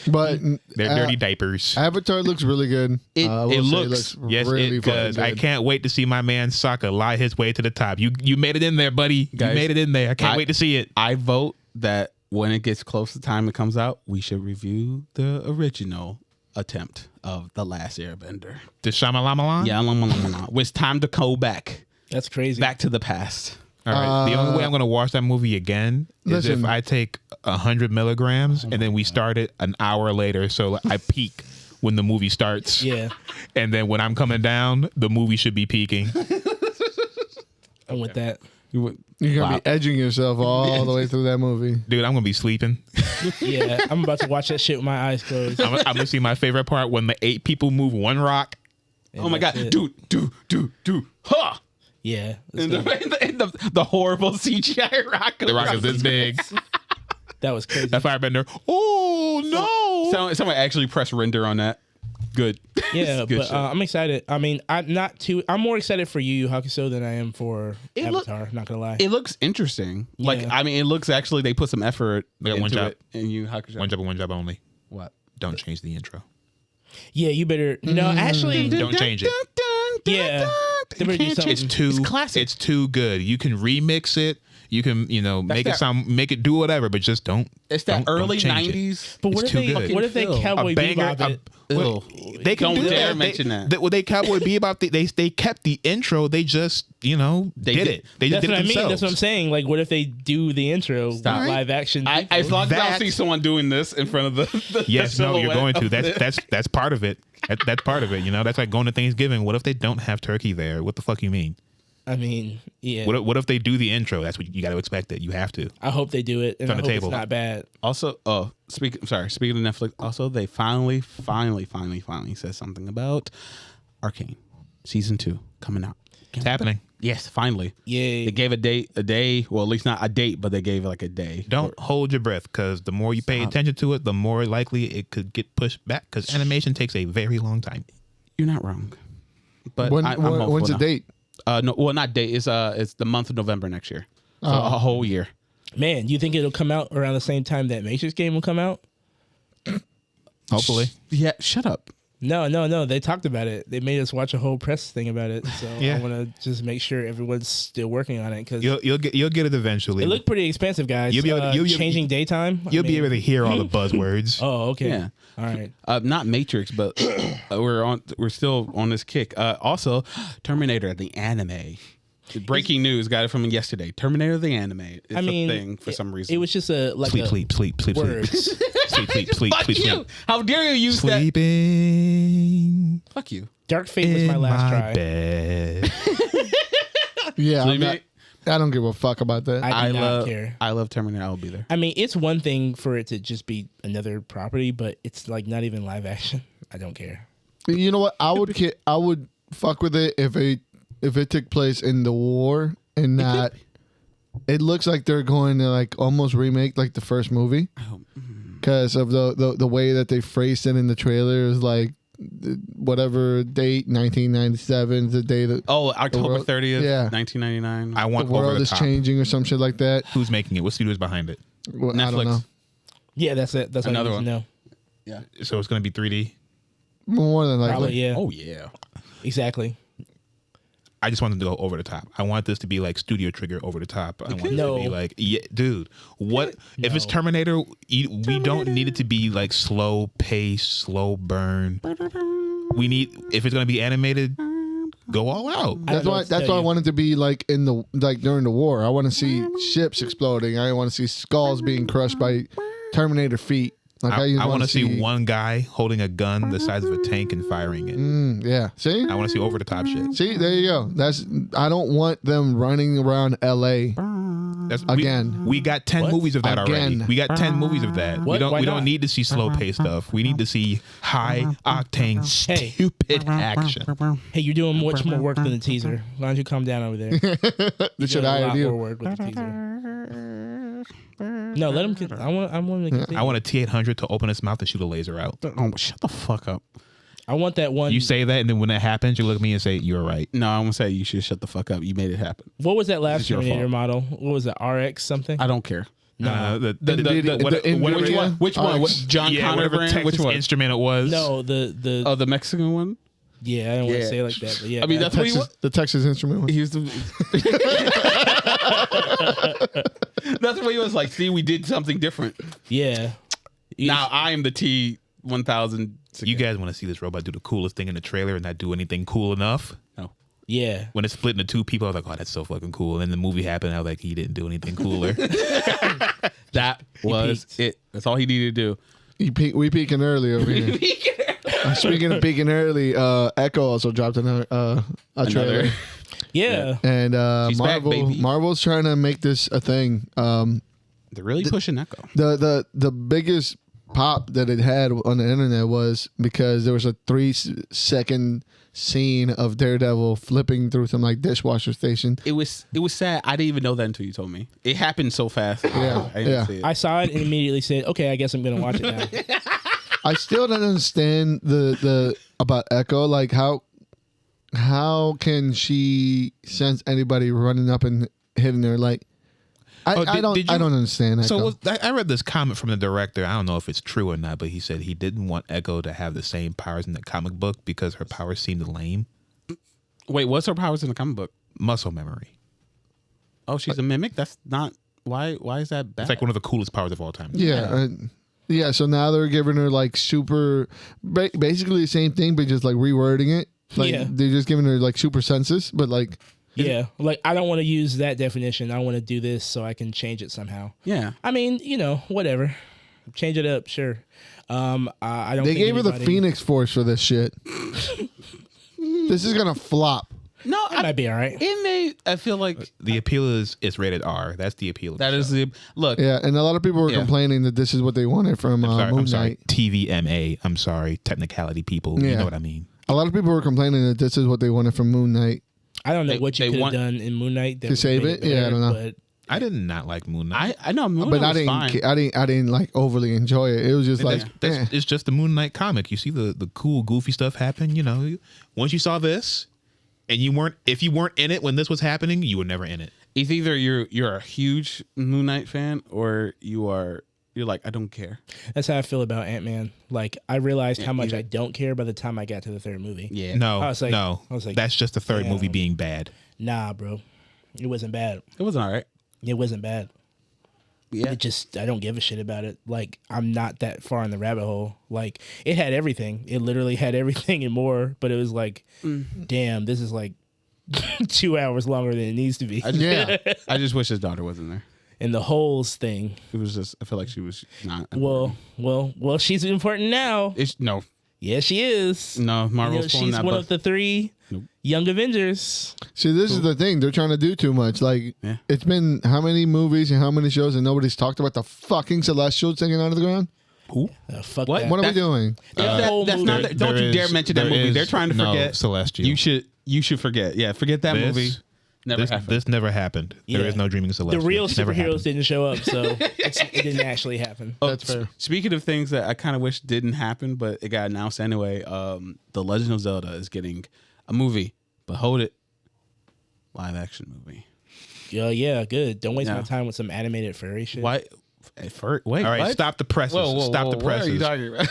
But They're dirty diapers. Avatar looks really good. It I will say looks- Yes, really it does. fucking I good. can't wait to see my man Sokka lie his way to the top. You made it in there, buddy. Guys, you made it in there. I can't wait to see it. I vote that when it gets close to time it comes out, we should review the original attempt of The Last Airbender. The Shyamalamalan? Yeah, it's time to go back That's crazy. to the past. All right. The only way I'm going to watch that movie again is Listen. if I take 100 milligrams and then we start it an hour later. So I peak when the movie starts. Yeah, And then when I'm coming down, the movie should be peaking. I'm with that. You're gonna be edging yourself all the way through that movie. Dude, I'm going to be sleeping. Yeah, I'm about to watch that shit with my eyes closed. I'm going to see my favorite part when the 8 people move one rock. Oh my god, that's it. dude, huh? Yeah, And the horrible CGI rock. The rock is this big. that was crazy. That firebender. Oh, no. Someone actually pressed render on that. Good. Yeah, Good but shit. I'm excited. I mean, I'm more excited for Yu Yu Hakusho than I am for It look- Avatar. Not gonna lie. It looks interesting. Like Yeah. I mean, it looks actually they put some effort They got into one job. it. And you Hakusho. One job and one job only. What? Don't change the intro. Yeah, you better. No, actually, Don't change it. yeah, they better do something. It's too It's classic. It's too good. You can remix it. You can, make it that- sound, make it do whatever, but just don't. It's that don't early change it. '90s. But what It's if too they? good. What if they Fucking Cowboy A banger. Bebop it? Ew. They can Don't do dare that. mention that. They Cowboy Bebop. They kept the intro. They just did did- it. They just That's did what it I mean. themselves. That's what I'm saying. Like, what if they do the intro with live action? As long as I That- don't see someone doing this in front of the Yes, no, you're going to. silhouette of That's part of it. That's part of it. That's like going to Thanksgiving. What if they don't have turkey there? What the fuck you mean? I mean, yeah. What if they do the intro? That's what you got to expect. It. You have to. I hope they do it, and I on the hope table. it's not bad. Also, speaking of Netflix, also they finally said something about Arcane season 2 coming out. It's happening. Yes, finally. Yay. They gave a day. Well, at least not a date, but they gave like a day. Don't hold your breath, because the more you pay attention to it, the more likely it could get pushed back. Because animation takes a very long time. You're not wrong. But When, I'm hopeful when's the now. date? No, well, not date. It's the month of November next year. So a whole year. Man, you think it'll come out around the same time that Matrix game will come out? Hopefully. Yeah, shut up. No. They talked about it. They made us watch a whole press thing about it. So Yeah. I want to just make sure everyone's still working on it because You'll get it eventually. it looked pretty expensive, guys. You'll be able to- changing daytime. You'll be able to hear all the buzzwords. Oh, okay. Yeah. All right. Not Matrix, but we're still on this kick. Also, Terminator the anime. Breaking news, got it from yesterday. Terminator the anime. It's I mean, a thing for some reason. It was just a like a Sleep. words. Sleep. Fuck you! How dare you use that? Sleeping Fuck you. Dark Fate was my in last my try. bed. Yeah, Sleep it. I don't give a fuck about that. I do not love care. I love Terminator. I will be there. I mean, it's one thing for it to just be another property, but it's like not even live action. I don't care. You know what? I would fuck with it if it took place in the war and not. It looks like they're going to like almost remake like the first movie because of the way that they phrased it in the trailer is like whatever date 1997 is the day that October world- 30th, yeah. 1999. I the want over world the is top. changing or some shit like that. Who's making it? What studio's behind it? Well, I don't Netflix. know. Yeah, that's it. That's Another all I need one. to know. Yeah. So it's going to be 3D. More than likely. Probably, yeah. Oh yeah. Exactly. I just want them to go over the top. I want this to be like Studio Trigger over the top. I want it No. to be like, yeah, dude, what if it's Terminator? We don't need it to be like slow pace, slow burn. We need, if it's going to be animated, go all out. I don't know what to That's tell why I you. want it to be like during the war. I want to see ships exploding. I want to see skulls being crushed by Terminator feet. Like I want to see one guy holding a gun the size of a tank and firing it. Yeah. See? I want to see over the top shit. See, there you go. I don't want them running around LA. Again. We got 10 movies of that already. We got 10 movies of that. What? We Why don't not? need to see slow paced stuff. We need to see high octane stupid action. Hey, you're doing much more work than the teaser. Why don't you calm down over there? This should Doing a I lot do. more work with the teaser. No, let him. I want to continue. I want a T-800 to open its mouth and shoot a laser out. Oh, shut the fuck up. I want that one. You say that, and then when that happens, you look at me and say, "You're right." No, I'm gonna say you should shut the fuck up. You made it happen. What was that last It's your Terminator fault. model? What was it? RX something? I don't care. No. Which one? Which one? What, John Connor whatever brand? Texas Which one? instrument it was. No, the Oh, the Mexican one. yeah. I don't want to Yeah. say it like that, but yeah. I mean, that- that's what he was. The Texas Instrument one. He was the. That's what he was like. See, we did something different. yeah. Now I am the T-1000. You guys want to see this robot do the coolest thing in the trailer and not do anything cool enough? No. Yeah. When it's split into two people, I was like, "Oh, that's so fucking cool." And then the movie happened. I was like, "He didn't do anything cooler." That was peaked. it. That's all he needed to do. We peaking early over here. Speaking of peaking early, Echo also dropped a trailer. Yeah. And She's back, baby. Marvel's trying to make this a thing. They're really pushing Echo. The biggest pop that it had on the internet was because there was a 3-second scene of Daredevil flipping through some like dishwasher station. It was sad. I didn't even know that until you told me. It happened so fast. Yeah, I didn't yeah. see it. I saw it and immediately said, "Okay, I guess I'm gonna watch it now." I still don't understand the about Echo. Like how can she sense anybody running up and hitting her? Like I don't understand Echo. So I read this comment from the director. I don't know if it's true or not, but he said he didn't want Echo to have the same powers in the comic book because her powers seemed lame. Wait, what's her powers in the comic book? Muscle memory. Oh, she's a mimic. That's not why. Why is that bad? It's like one of the coolest powers of all time. Yeah. Yeah, so now they're giving her like basically the same thing, but just like rewording it. Like Yeah. they're just giving her like super senses, but like Yeah. Like I don't want to use that definition. I want to do this so I can change it somehow. Yeah. I mean, whatever. Change it up, sure. I don't. they think gave her the anybody- Phoenix Force for this shit. This is gonna flop. No, It might be all right. it may. I feel like The appeal is it's rated R. That's the appeal. Of that the is show. the look. Yeah, and a lot of people were Yeah. complaining that this is what they wanted from I'm Moon sorry. Knight. TVMA. I'm sorry. Technicality people. You Yeah. know what I mean. A lot of people were complaining that this is what they wanted from Moon Knight. I don't know They- what you they could have want- done in Moon Knight that To would save make it? Yeah, I don't know. But I did not like Moon Knight. I know, Moon But Knight I was didn't fine. I didn't like overly enjoy it. It was just like It's just the Moon Knight comic. You see the cool, goofy stuff happen. Once you saw this, and if you weren't in it when this was happening, you were never in it. It's either you're a huge Moon Knight fan or you're like, I don't care. that's how I feel about Ant-Man. Like I realized how much either- I don't care by the time I got to the third movie. Yeah. No, I was like- no, I was like, that's just the third damn. movie being bad. Nah, bro. It wasn't bad. It wasn't all right. It wasn't bad. Yeah. I don't give a shit about it. Like I'm not that far in the rabbit hole. Like it had everything. It literally had everything and more. But it was like, damn, this is like 2 hours longer than it needs to be. yeah. I just wish his daughter wasn't there. And the holes thing. It was just. I feel like she was not. Well, she's important now. No. Yeah, she is. No. Marvel's pulling she's that. one of the 3 Nope. young Avengers. See, this is the thing. They're trying to do too much. Like, Yeah. it's been how many movies and how many shows, and nobody's talked about the fucking Celestial sticking out of the ground? Fuck What? that. What are we That's- doing? That's not. There- Don't you there dare is- mention that there movie. is They're trying to no forget. Celestial. You should forget. Yeah, forget that This- movie. Never This, happened. this never happened. There Yeah. is no Dreaming Celestial. The real It's never superheroes happened. didn't show up, so it didn't actually happen. That's fair. Speaking of things that I kind of wish didn't happen, but it got announced anyway. The Legend of Zelda is getting a movie, but hold it, live action movie. Yeah, good. Don't waste Yeah. my time with some animated furry shit. Why? Wait, All right, what? stop the presses. Stop the What are you presses. talking about?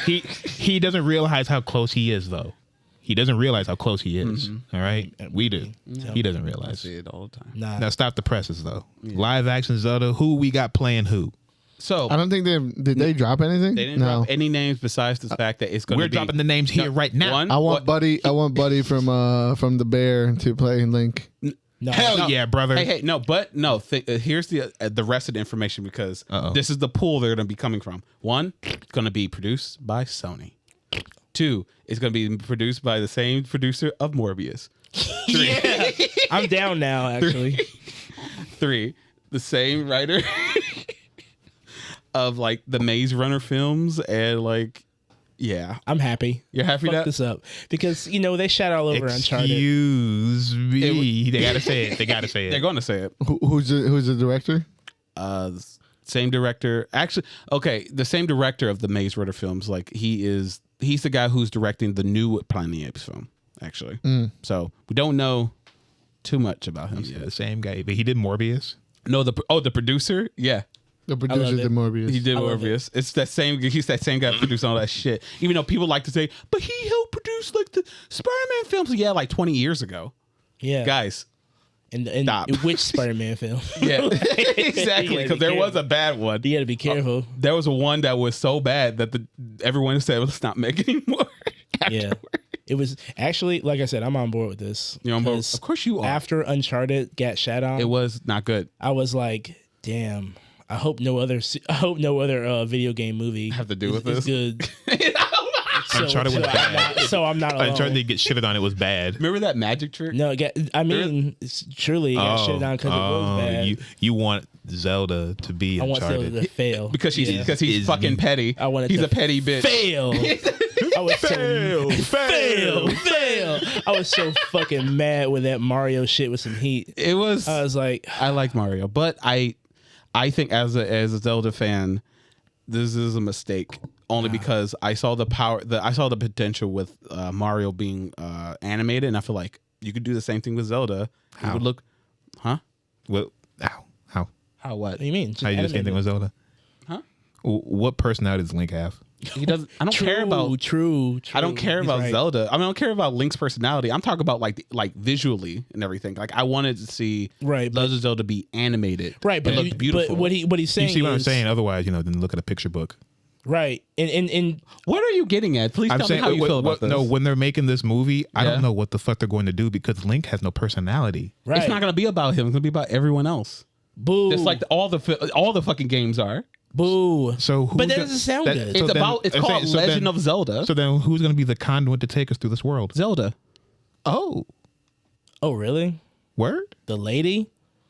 He doesn't realize how close he is, though. He doesn't realize how close he is. All right, we do. He doesn't I realize. see it all the time. Nah. Now stop the presses, though. Live action Zelda. Who we got playing who? So I don't think did they drop anything? they didn't no. drop any names besides the fact that it's going to We're be dropping the names here right now. One, I want Buddy from the Bear to play Link. No. Hell yeah, brother. Hey, no, here's the rest of the information because this is the pool they're going to be coming from. 1, it's going to be produced by Sony. 2, it's going to be produced by the same producer of Morbius. 3, Yeah. I'm down now, actually. 3, the same writer of like the Maze Runner films and like, yeah. I'm happy. You're happy Fuck that this up because they shot all over Uncharted. Excuse me. They gotta say it. They gotta say it. they're going to say it. Who's the director? Same director. Actually, okay, the same director of the Maze Runner films. Like he's the guy who's directing the new Planet of the Apes film. Actually, so we don't know too much about him. Yeah, the same guy, but he did Morbius. No, the producer. Yeah, The producer did Morbius. he did Morbius. It's that same. He's that same guy producing all that shit. Even though people like to say, but he helped produce like the Spider-Man films. Yeah, like 20 years ago. Yeah, Guys. and stop. which Spider-Man film? Yeah, exactly. Because there was a bad one. You got to be careful. There was one that was so bad that everyone said, let's not make it anymore. Yeah. It was actually, like I said, I'm on board with this. You're on board? 'Cause Of course you are. After Uncharted got shat on, It was not good. I was like, damn. I hope no other video game movie Have to do with is this? good. Uncharted was bad. So I'm not alone. Uncharted get shitted on. It was bad. Remember that magic trick? No, it's truly it got shit on because it was bad. You want Zelda to be I want Uncharted. Zelda to fail Because he's Is fucking petty. I want it He's to a petty bitch. fail. I was fail. I was so fucking mad with that Mario shit with some heat. It was. I was like, I like Mario, but I think as a Zelda fan, this is a mistake. Only because I saw the power. I saw the potential with Mario being animated, and I feel like you could do the same thing with Zelda. How? It would look, huh? What? How? How what? what do you mean? Just How you do the same thing with Zelda? Huh? What personality does Link have? He doesn't. I don't care about. True. I don't care He's about right. Zelda. I mean, I don't care about Link's personality. I'm talking about like visually and everything. Like I wanted to see Right, but- Legend of Zelda be animated. Right, but it looked beautiful. But what he's saying You see what I'm is- saying? Otherwise, then look at a picture book. Right, and What are you getting at? Please I'm tell saying me how you feel about this. No, when they're making this movie, I Yeah. don't know what the fuck they're going to do because Link has no personality. right. It's not going to be about him. It's going to be about everyone else. Boo. Just like all the fucking games are. Boo. So, But that doesn't sound good. It's I'm called saying- Legend of Zelda. So then, who's going to be the conduit to take us through this world? Zelda. Oh, Oh, really? word. The lady?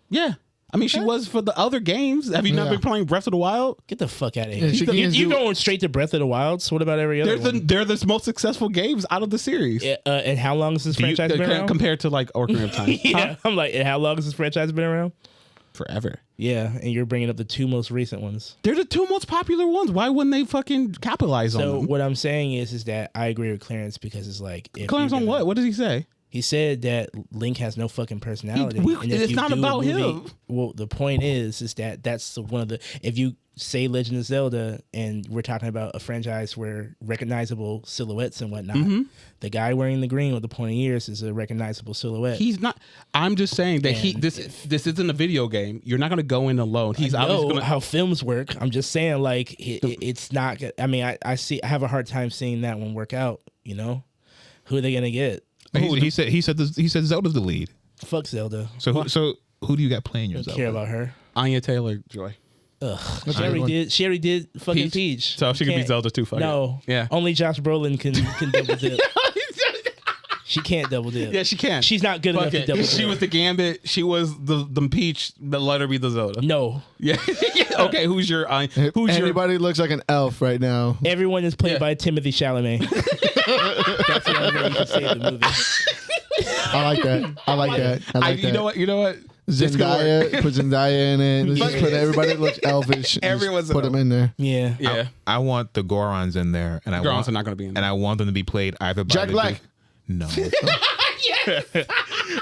Yeah. I mean, she was for the other games. Have you not Yeah. been playing Breath of the Wild? Get the fuck out of Yeah, here. she can't You do- going straight to Breath of the Wild? So what about every other one? They're the most successful games out of the series. And how long has this franchise been around? Compared to like Ocarina of Time. Yeah, I'm like, and how long has this franchise been around? Forever. Yeah, and you're bringing up the two most recent ones. They're the two most popular ones. Why wouldn't they fucking capitalize on So them? what I'm saying is that I agree with Clarence because it's like, if Clarence you're on gonna- what? What does he say? He said that Link has no fucking personality. And if it's you not do a about movie- him. Well, the point is that that's one of the. If you say Legend of Zelda, and we're talking about a franchise where recognizable silhouettes and whatnot, Mm-hmm. the guy wearing the green with the pointy ears is a recognizable silhouette. He's not. I'm just saying that And this isn't a video game. You're not going to go in alone. He's I obviously know going to. how films work. I'm just saying, like, it's not. I mean, I have a hard time seeing that one work out. You know, who are they gonna get? He said Zelda's the lead. Fuck Zelda. So who do you got playing your Don't Zelda? care about her. Anya Taylor-Joy. Ugh. She already did fucking Peach. So she can be Can't- Zelda too. Fuck it. No. Yeah. Only Josh Brolin can double dip. She can't double dip. Yeah, she can. She's not good enough Fuck to it. double dip. She was the Gambit. She was the Peach. But let her be the Zelda. No. Yeah. Okay. Who's your? Who's your? Anybody looks like an elf right now. Everyone is played Yeah. by Timothy Chalamet. That's the only way you can save the movie. I like that. I like that. I like that. You know what? It's gonna work. Zendaya, put Zendaya in it. Let's just put everybody that looks elfish. Just Everyone's put them in there. Yeah. Yeah. I want the Gorons in there, and Gorons are not gonna be in there. And I want them to be played either by Jack the Black. No.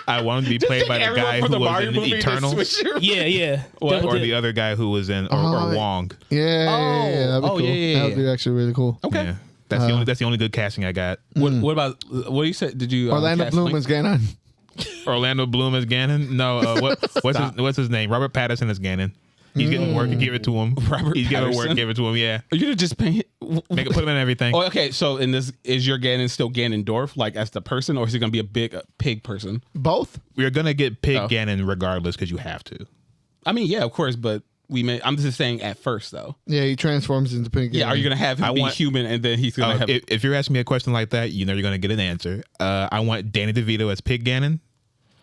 I want them to be played by the guy who was in Eternals, Yeah. What? Double or dip. the other guy who was in, or Oh, Wong. Yeah. That'd be Oh, cool. yeah. That would be actually really cool. Okay. Yeah. That's the only good casting I got. What about what you said? Did you Orlando cast Bloom Link? is Ganon. Orlando Bloom is Ganon. No, what's his name? Robert Pattinson is Ganon. He's getting work. Give it to him. Robert He's getting Patterson? work. Give it to him. Yeah. Are you gonna just pay? Make it put him in everything. Oh, okay. So in this, is your Ganon still Ganondorf, like as the person, or is he gonna be a big pig person? Both. We're gonna get Pig Oh. Ganon regardless because you have to. I mean, yeah, of course, but I'm just saying at first though. Yeah, he transforms into pink. Yeah, are you gonna have him be human and then he's gonna have? If you're asking me a question like that, you know you're gonna get an answer. I want Danny DeVito as Pig Ganon,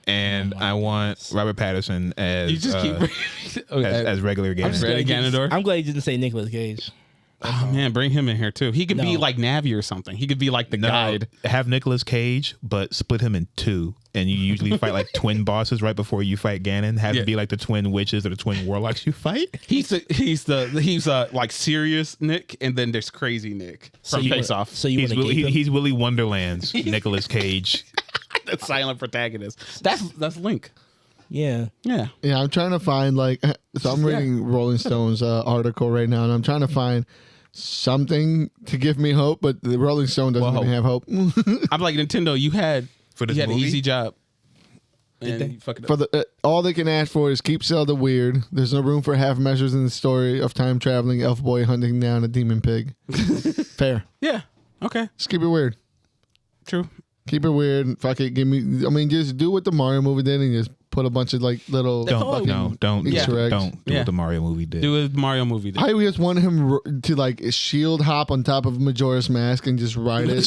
and I want Robert Patterson as you just keep as regular Ganon. Ready, Ganondorf? I'm glad you didn't say Nicolas Cage. Oh man, bring him in here too. He could be No. like Navi or something. He could be like the guide. Have Nicolas Cage, but split him in two, and you usually fight like twin bosses right before you fight Ganon. Have it be like the twin witches or the twin warlocks you fight. He's like serious Nick, and then there's crazy Nick from Face Off. So you want to keep him? He's Willy Wonderland's Nicolas Cage. The silent protagonist. That's Link. Yeah. Yeah. Yeah, I'm trying to find so I'm reading Rolling Stone's article right now, and I'm trying to find something to give me hope, but the Rolling Stone doesn't even have hope. I'm like, Nintendo, you had For this an movie? easy job. And you fucked it For up. the all they can ask for is keep Zelda weird. There's no room for half measures in the story of time traveling elf boy hunting down a demon pig. Fair. Yeah. Okay. Just keep it weird. True. Keep it weird. Fuck it. Just do what the Mario movie did and just put a bunch of little. Don't Easter eggs. don't do what the Mario movie did. Do a Mario movie. I just want him to shield hop on top of Majora's Mask and just ride it.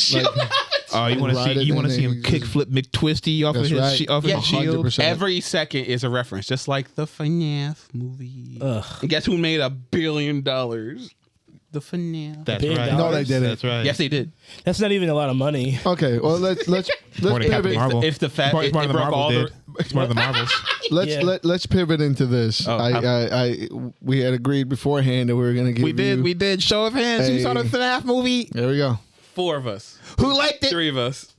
Oh, you want to see him kickflip McTwisty off of his off of his shield? 100%. Every second is a reference, just like the Fnaf movie. Ugh. And guess who made $1 billion? The Fnaf. That's Big right. dollars. No, they didn't. That's right. Yes, they did. That's not even a lot of money. Okay, well let's More than Captain pivot. Marvel. If the fat, More it than the broke all Marvels the. did. It's more than the Marvels. Let's pivot into this. Oh, We had agreed beforehand that we were going to give We did. Show of hands. Who saw the FNAF movie? There we go. 4 of us. Who liked it? 3 of us.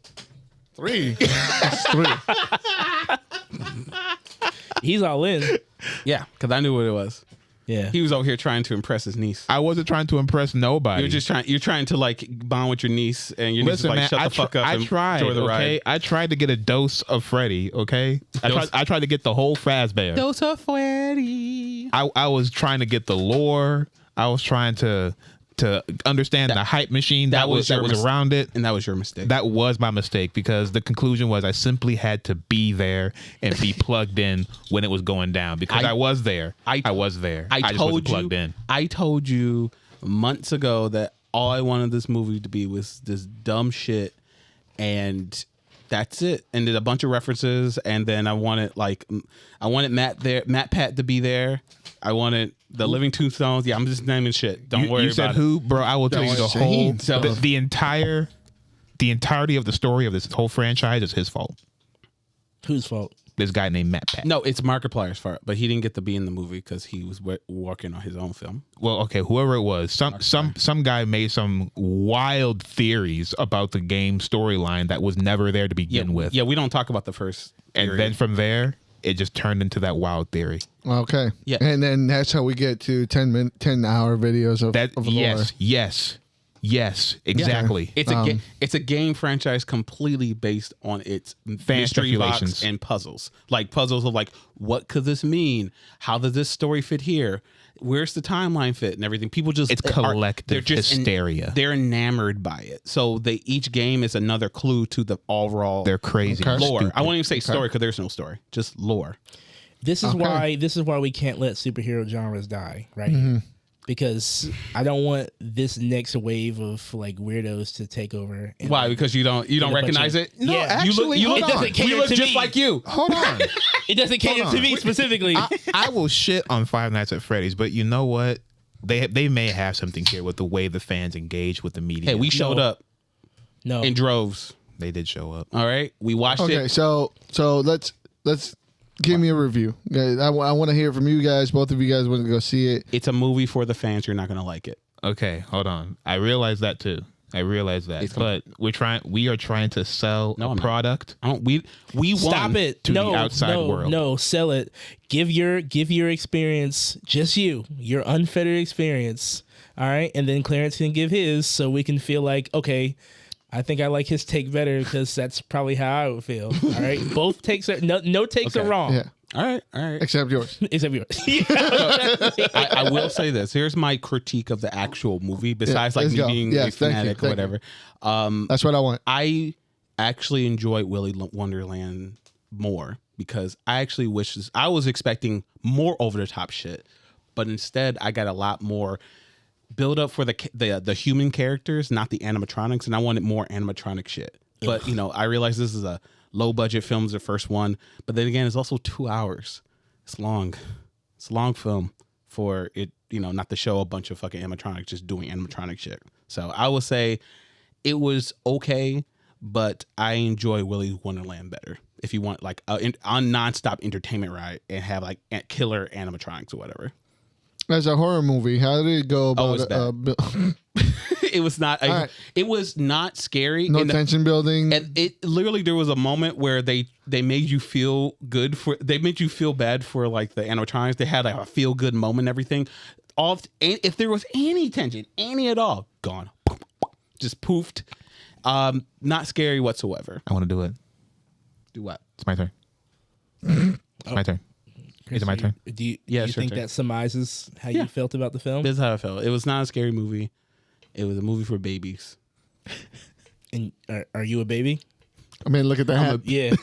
3. That's 3. He's all in. Yeah, because I knew what it was. Yeah. He was over here trying to impress his niece. I wasn't trying to impress nobody. You're trying to bond with your niece, and your niece is Listen, like, man, shut the fuck up. I and tried. enjoy the Okay, ride. I tried to get a dose of Freddy. Okay, I tried to get the whole Fazbear. Dose of Freddy. I was trying to get the lore. I was trying to understand the hype machine that was around it. And that was your mistake. That was my mistake because the conclusion was I simply had to be there and be plugged in when it was going down because I was there. I was there. I just wasn't plugged in. I told you months ago that all I wanted this movie to be was this dumb shit, and that's it. And did a bunch of references, and then I wanted Matt Pat to be there. I wanted the Living Tombstones. Yeah, I'm just naming shit. Don't worry You said about who, it. bro? I will tell you the whole the entirety of the story of this whole franchise is his fault. Whose fault? This guy named Matt Pat. No, it's Markiplier's fault, but he didn't get to be in the movie because he was working on his own film. Well, okay, whoever it was, some guy made some wild theories about the game storyline that was never there to begin with. Yeah, we don't talk about the first. And then from there, it just turned into that wild theory. Okay. Yeah. And then that's how we get to 10-hour videos of lore. Yes, exactly. It's a game franchise completely based on its Fan mystery box speculations and puzzles. Like puzzles of what could this mean? How does this story fit here? Where's the timeline fit and everything? People just It's collective hysteria. They're enamored by it. So each game is another clue to the overall They're crazy. Okay. lore. Stupid. I won't even say story because there's no story, just lore. This is why we can't let superhero genres die, right? Because I don't want this next wave of weirdos to take over. And, Why? Because you don't recognize it? No, actually, you it look, doesn't cater we look to just me. like you. Hold on. It doesn't cater to me specifically. I will shit on Five Nights at Freddy's, but you know what? They may have something here with the way the fans engage with the media. Hey, we showed up No. in droves. They did show up. All right, we watched Okay, it. so let's give me a review. I want to hear from you guys. Both of you guys want to go see it. It's a movie for the fans. You're not gonna like it. Okay, hold on. I realize that too. I realize that, but we are trying to sell a product. I don't. We Stop won. it. to the outside world. No, sell it. Give your experience, just your unfettered experience. All right. And then Clarence can give his so we can feel like, okay, I think I like his take better because that's probably how I would feel. All right. Both takes are no takes are wrong. Yeah. All right. except yours. Except yours. I will say this. Here's my critique of the actual movie. Besides, let's me go. being Yes, a thank you, fanatic or whatever. That's what I want. I actually enjoy Willy Wonderland more because I actually I was expecting more over the top shit, but instead I got a lot more build up for the human characters, not the animatronics, and I wanted more animatronic shit. But I realize this is a low budget film, is the first one, but then again, it's also 2 hours. It's long. It's a long film for it, not to show a bunch of fucking animatronics just doing animatronic shit. So I would say it was okay, but I enjoy Willy Wonderland better. If you want like a nonstop entertainment ride and have like killer animatronics or whatever. As a horror movie, how did it go about? It was not. Right. It was not scary. No tension building. And it literally, there was a moment where they made you feel good they made you feel bad for like the animatronics. They had like a feel good moment. And everything. If there was any tension, any at all, gone. Just poofed. Not scary whatsoever. I want to do it. Do what? It's my turn. It's my turn. Is it my turn? Do you Yeah, think turn. that surmises how you felt about the film? This is how I felt. It was not a scary movie. It was a movie for babies. And are you a baby? I mean, look at that. Yeah.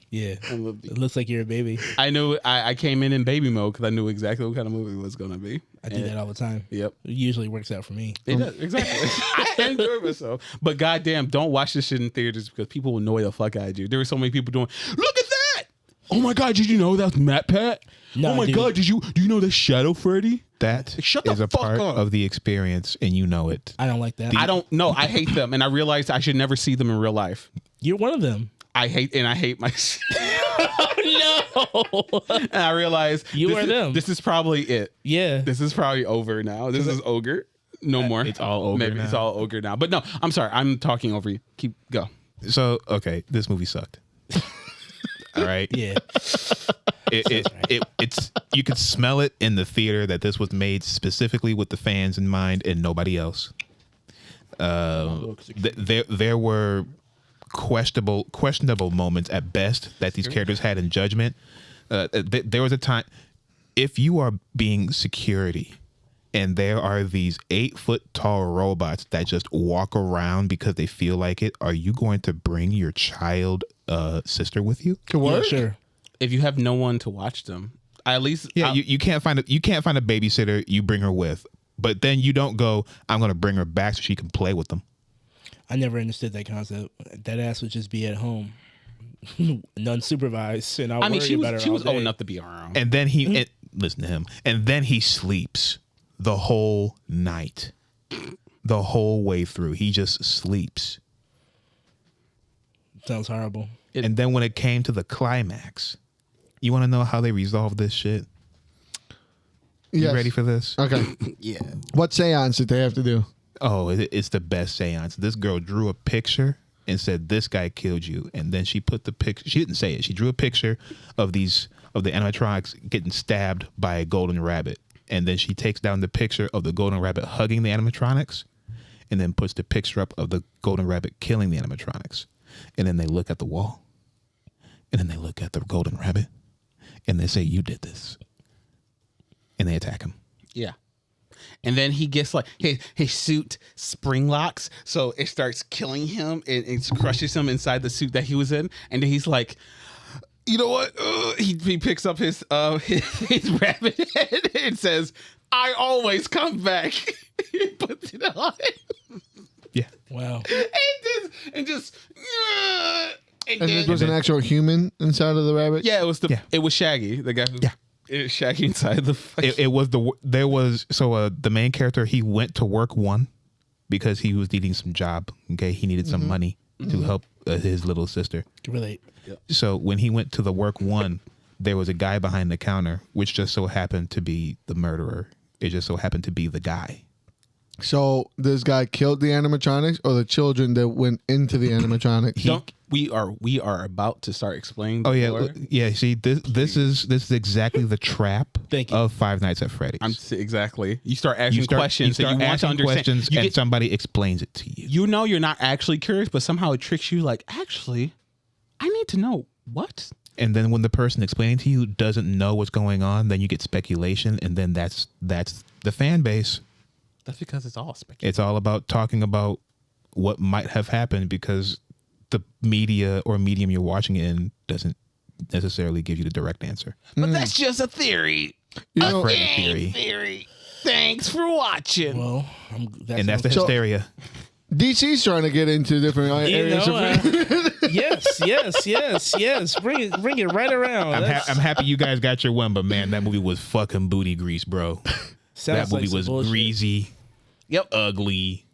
Yeah. It looks like you're a baby. I knew I came in baby mode because I knew exactly what kind of movie it was going to be. I do that all the time. Yep. It usually works out for me. It does, exactly. I enjoy myself. But goddamn, don't watch this shit in theaters because people will annoy the fuck out of you. There were so many people doing, look at that! Oh my God, did you know that's Matt Pat? No, oh my dude. God, do you know that's Shadow Freddy? That Shut the is a fuck part up. of the experience, and you know it. I don't like that. I don't know. I hate them. And I realized I should never see them in real life. You're one of them. I hate my No. and I realized You are them. This is probably it. Yeah. This is probably over now. This is ogre. No more. It's all ogre Maybe now. it's all ogre now. But no, I'm sorry. I'm talking over you. Go. So, okay, this movie sucked. All right. Yeah. It's you could smell it in the theater that this was made specifically with the fans in mind and nobody else. There were questionable moments at best that these characters had in judgment. There was a time, if you are being security and there are these 8-foot tall robots that just walk around because they feel like it, are you going to bring your child sister with you To work? Yeah, sure. If you have no one to watch them, at least you can't find a babysitter you bring her with, but then you don't go, I'm going to bring her back so she can play with them. I never understood that concept. That ass would just be at home, none supervised, and I mean, she about her was all old day. enough to be around. And then listen to him. And then he sleeps the whole night, the whole way through. He just sleeps. Sounds horrible. And then when it came to the climax, you want to know how they resolved this shit? You Yes. ready for this? Okay. Yeah. What seance did they have to do? Oh, it's the best seance. This girl drew a picture and said, "This guy killed you." And then she put the picture. She didn't say it. She drew a picture of the animatronics getting stabbed by a golden rabbit. And then she takes down the picture of the golden rabbit hugging the animatronics, and then puts the picture up of the golden rabbit killing the animatronics. And then they look at the wall, and then they look at the golden rabbit, and they say, "You did this," and they attack him. Yeah. And then he gets like his suit spring locks, so it starts killing him and it crushes him inside the suit that he was in. And then he's like, you know what? He picks up his rabbit head and says, "I always come back." He puts it on. Yeah. Wow. And just And this was an actual human inside of the rabbit? yeah, it was Shaggy, the guy who it was Shaggy inside the the main character, he went to work one because he was needing some job. Okay, he needed some money to help his little sister. Can relate. So when he went to the work one, there was a guy behind the counter, which just so happened to be the murderer. It just so happened to be the guy. So this guy killed the animatronics or the children that went into the animatronics? We are about to start explaining. Oh yeah, lore. yeah. See, this is exactly the trap Thank you. of Five Nights at Freddy's. Exactly. You start asking questions. You start and you want to asking understand. questions, You and get, somebody explains it to you. you know you're not actually curious, but somehow it tricks you. Like, actually, I need to know what. And then when the person explaining to you doesn't know what's going on, then you get speculation, and then that's the fan base. That's because it's all speculation. It's all about talking about what might have happened because the media or medium you're watching it in doesn't necessarily give you the direct answer. But that's just a theory. Theory. Thanks for watching. Well, And that's the hysteria. DC's trying to get into different areas. Yes. Bring it right around. I'm happy you guys got your one, but man, that movie was fucking booty grease, bro. That movie was greasy, ugly,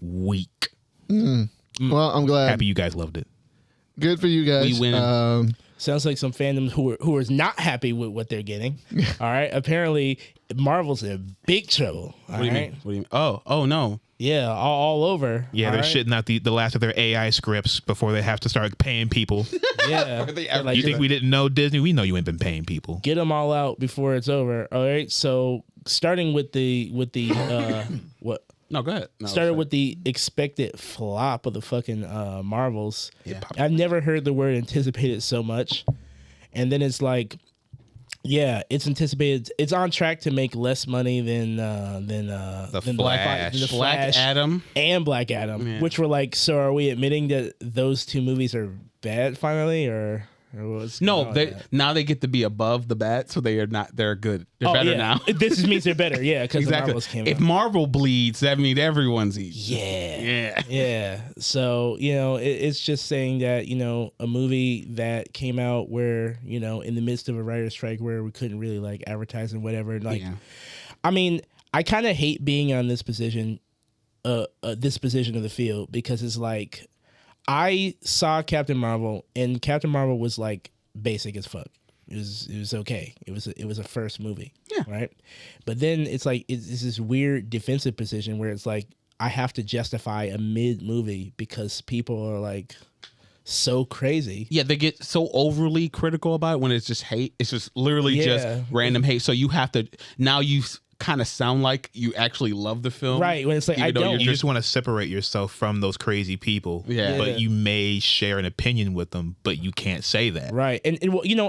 weak. Well, I'm glad. Happy you guys loved it. Good for you guys. We win. Sounds like some fandoms who are not happy with what they're getting. All right. Apparently, Marvel's in big trouble. What do you mean? Oh no. Yeah, all over. Yeah, they're shitting out the last of their AI scripts before they have to start paying people. Yeah. You think we didn't know Disney? We know you ain't been paying people. Get them all out before it's over. All right. So starting with the what? No, go ahead. No, Started with the expected flop of the fucking Marvels. Yeah. I've never heard the word anticipated so much. And then it's like, yeah, it's anticipated. It's on track to make less money than Flash. Black Adam and Black Adam, which were like. So are we admitting that those two movies are bad finally, or what's no? Now they get to be above the bad, so they are not. They're good. They're better now. This just means they're better. Yeah, because exactly. Marvels came if out. Marvel bleeds, that means everyone's easy. Yeah. So, it's just saying that, a movie that came out where, in the midst of a writer's strike where we couldn't really like advertise and whatever. Like, I mean, I kind of hate being on this position of the field because it's like, I saw Captain Marvel and Captain Marvel was like basic as fuck. It was okay. It was a first movie. Yeah. Right. But then it's like it's this weird defensive position where it's like I have to justify a mid movie because people are like so crazy. Yeah, they get so overly critical about it when it's just hate. It's just literally just random hate. So you have to now you kind of sound like you actually love the film, right? When it's like I don't. You just want to separate yourself from those crazy people, but you may share an opinion with them, but you can't say that, right? And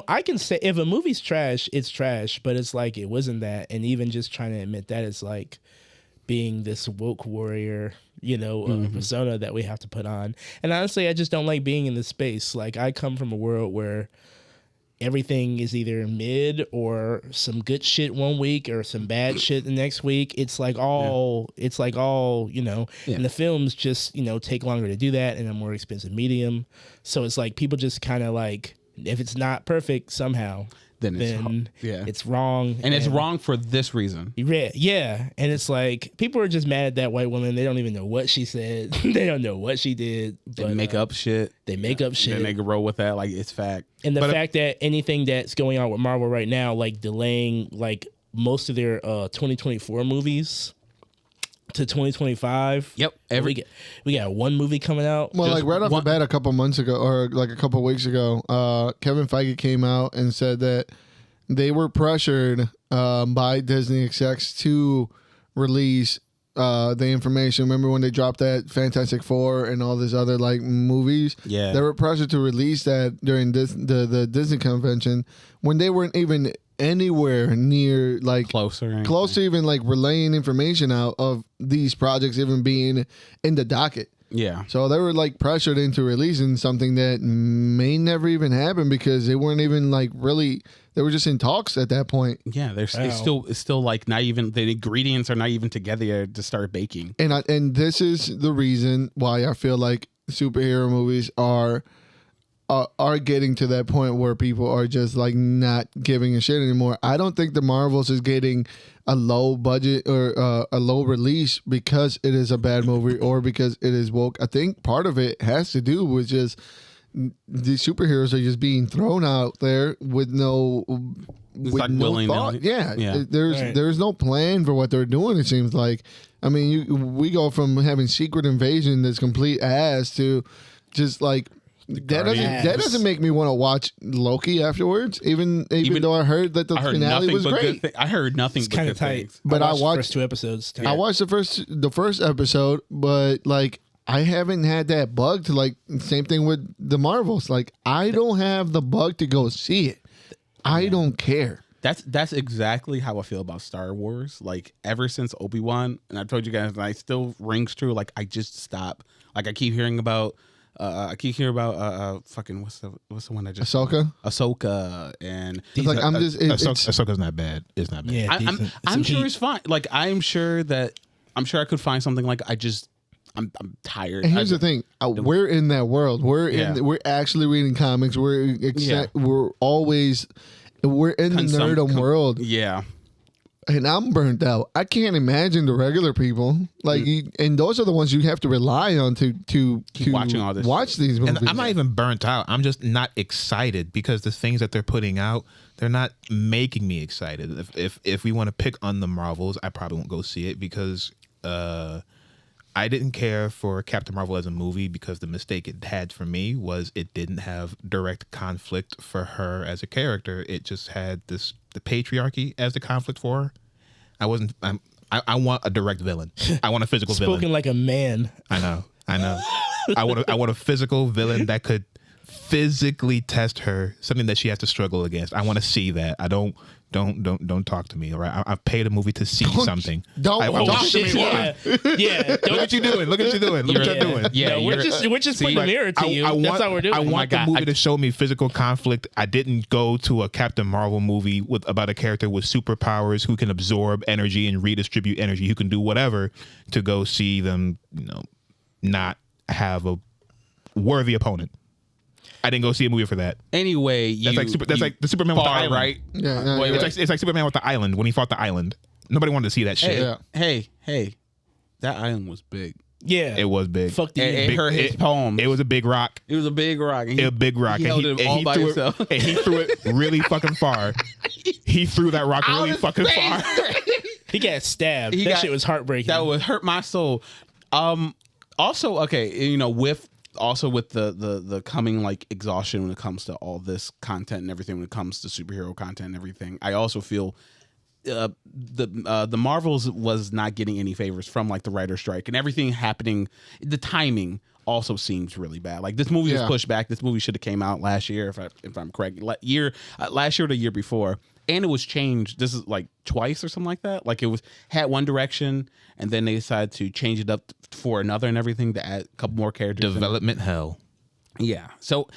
I can say if a movie's trash, it's trash, but it's like it wasn't that, and even just trying to admit that it's like being this woke warrior, persona that we have to put on. And honestly, I just don't like being in this space. Like I come from a world where everything is either mid or some good shit one week or some bad shit the next week. It's like all, and the films just, take longer to do that and a more expensive medium. So it's like people just kind of like, if it's not perfect somehow, then it's wrong. And it's wrong for this reason. Yeah. And it's like, people are just mad at that white woman. They don't even know what she said. They don't know what she did. They make up shit. They make up shit. Then they can roll with that like it's fact. And the fact that anything that's going on with Marvel right now, like delaying like most of their 2024 movies to 2025. Yep. We got one movie coming out. Well, like right off the bat a couple months ago or like a couple weeks ago, Kevin Feige came out and said that they were pressured by Disney execs to release the information. Remember when they dropped that Fantastic Four and all these other like movies? Yeah. They were pressured to release that during the Disney convention when they weren't even anywhere near like close to even like relaying information out of these projects even being in the docket. Yeah. So they were like pressured into releasing something that may never even happen because they weren't even like really, they were just in talks at that point. Yeah, it's still like not even, the ingredients are not even together yet to start baking. And this is the reason why I feel like superhero movies are getting to that point where people are just like not giving a shit anymore. I don't think the Marvels is getting a low budget or a low release because it is a bad movie or because it is woke. I think part of it has to do with just the superheroes are just being thrown out there with no thought. Yeah. There's no plan for what they're doing. It seems like. I mean, we go from having Secret Invasion that's complete ass to just like. That doesn't make me want to watch Loki afterwards, even though I heard that the finale was great. I heard nothing but good tight. things. But I watched the first 2 episodes. I watched the first episode, but like I haven't had that bug to like. Same thing with the Marvels. Like I don't have the bug to go see it. I don't care. That's exactly how I feel about Star Wars. Like ever since Obi-Wan, and I told you guys, and I still rings true. Like I just stop. Like I keep hearing about. Fucking what's the one I just Ahsoka, and it's like I'm just Ahsoka's not bad. It's not bad. Yeah, I'm sure it's fine. Like I'm sure I could find something. Like I'm tired. And here's the thing: we're in that world. We're actually reading comics. We're in the nerdom world. Yeah. And I'm burnt out. I can't imagine the regular people. Like, and those are the ones you have to rely on to keep watching all this. Watch these movies. And I'm not even burnt out. I'm just not excited because the things that they're putting out, they're not making me excited. If we want to pick on the Marvels, I probably won't go see it because I didn't care for Captain Marvel as a movie because the mistake it had for me was it didn't have direct conflict for her as a character. It just had the patriarchy as the conflict for her. I want a direct villain. I want a physical villain. Spoken like a man. I know. I want a physical villain that could physically test her, something that she has to struggle against. I want to see that. I don't talk to me. All right, I paid a movie to see something. Don't talk to me. Yeah. Look what you doing. Look what you're doing. Look what you're doing. Yeah, No, we're just putting a mirror to you. That's how we're doing. I want the movie to show me physical conflict. I didn't go to a Captain Marvel movie about a character with superpowers who can absorb energy and redistribute energy, who can do whatever, to go see them, not have a worthy opponent. I didn't go see a movie for that. Anyway, that's like the Superman with the island, right? Yeah, It's like Superman with the island when he fought the island. Nobody wanted to see that shit. Hey, that island was big. Yeah, It was big. Fuck the It hurt his poems. It was a big rock. It was a big rock. He held it all by himself. And he threw it really fucking far. He threw that rock really fucking far. He got stabbed. That shit was heartbreaking. That would hurt my soul. Also, okay, with the coming like exhaustion when it comes to all this content and everything, when it comes to superhero content and everything, I also feel the Marvels was not getting any favors from like the writer strike and everything happening. The timing also seems really bad. Like this movie was pushed back. This movie should have came out last year, if I'm correct. Last year or the year before, and it was changed. This is like twice or something like that. Like it had one direction, and then they decided to change it up for another and everything to add a couple more characters. Development hell. Yeah. So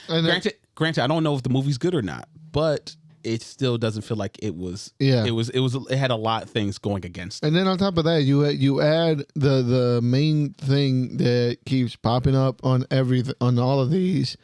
granted, I don't know if the movie's good or not, but it still doesn't feel like it was. Yeah. It had a lot of things going against it. And then on top of that, you add the main thing that keeps popping up on all of these.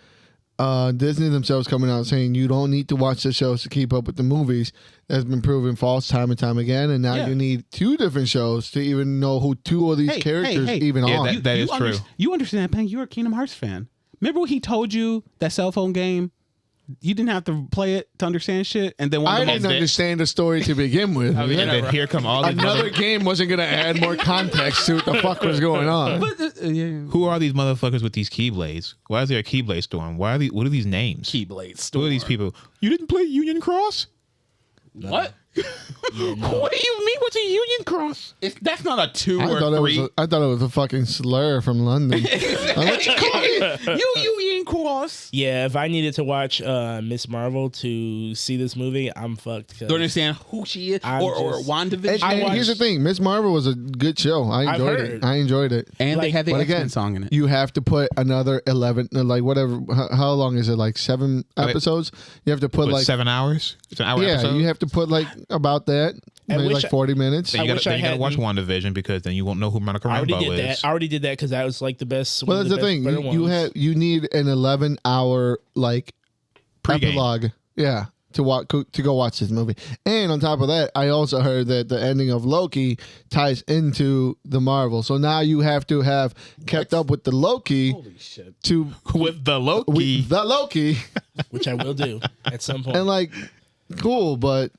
Disney themselves coming out saying you don't need to watch the shows to keep up with the movies. That's been proven false time and time again. And now you need two different shows to even know who two of these characters even are. That is true. You understand, Pang? You're a Kingdom Hearts fan. Remember when he told you that cell phone game? You didn't have to play it to understand shit, and then I didn't understand the story to begin with. And then here come all these another game wasn't going to add more context to what the fuck was going on. Who are these motherfuckers with these Keyblades? Why is there a Keyblade storm? What are these names? Keyblade storm. Who are these people? You didn't play Union Cross? What? What do you mean? What's a Union Cross? That's not a 2 or 3. I thought it was a fucking slur from London. What you call it? Union Cross. Yeah, if I needed to watch Miss Marvel to see this movie, I'm fucked. Don't understand who she is or WandaVision. Here's the thing: Miss Marvel was a good show. I enjoyed it. And they had the X-Men song in it. You have to put another 11, like whatever. How long is it? Like 7 episodes? You have to put like 7 hours. It's an hour episode. You have to put like about that. Maybe like 40 minutes. Then you gotta watch WandaVision because then you won't know who Monica Rambeau is. I already did that because that was like the best. Well, that's the thing. You need an 11-hour like epilogue. Yeah. To go watch this movie. And on top of that, I also heard that the ending of Loki ties into the Marvel. So now you have to have kept up with the Loki. Holy shit. With the Loki. Which I will do at some point. And like, cool, but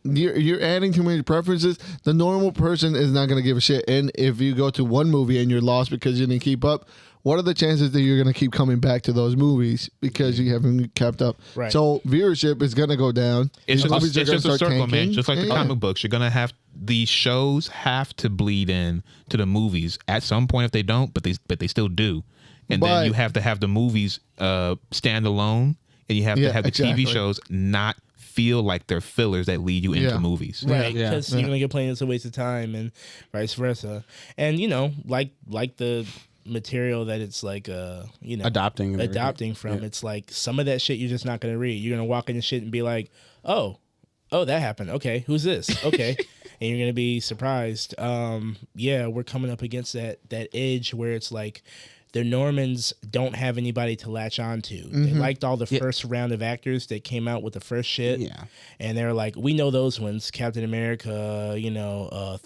you're adding too many preferences. The normal person is not going to give a shit. And if you go to one movie and you're lost because you didn't keep up, what are the chances that you're going to keep coming back to those movies because you haven't kept up? Right. So viewership is going to go down. It's Movies are just gonna a start circle, man. tanking. Just like the comic books, you're gonna have the shows have to bleed in to the movies at some point. If they don't, but they still do, and then you have to have the movies stand alone, and you have to have the TV shows not feel like they're fillers that lead you into movies. Right, because you're gonna complain it's a waste of time and vice versa. And like the material that it's like adopting from, it's like some of that shit you're just not gonna read. You're gonna walk into shit and be like, oh that happened, okay, who's this, okay. And you're gonna be surprised. We're coming up against that edge where it's like the Normans don't have anybody to latch on to. They liked all the first round of actors that came out with the first shit. Yeah. And they're like, we know those ones, Captain America,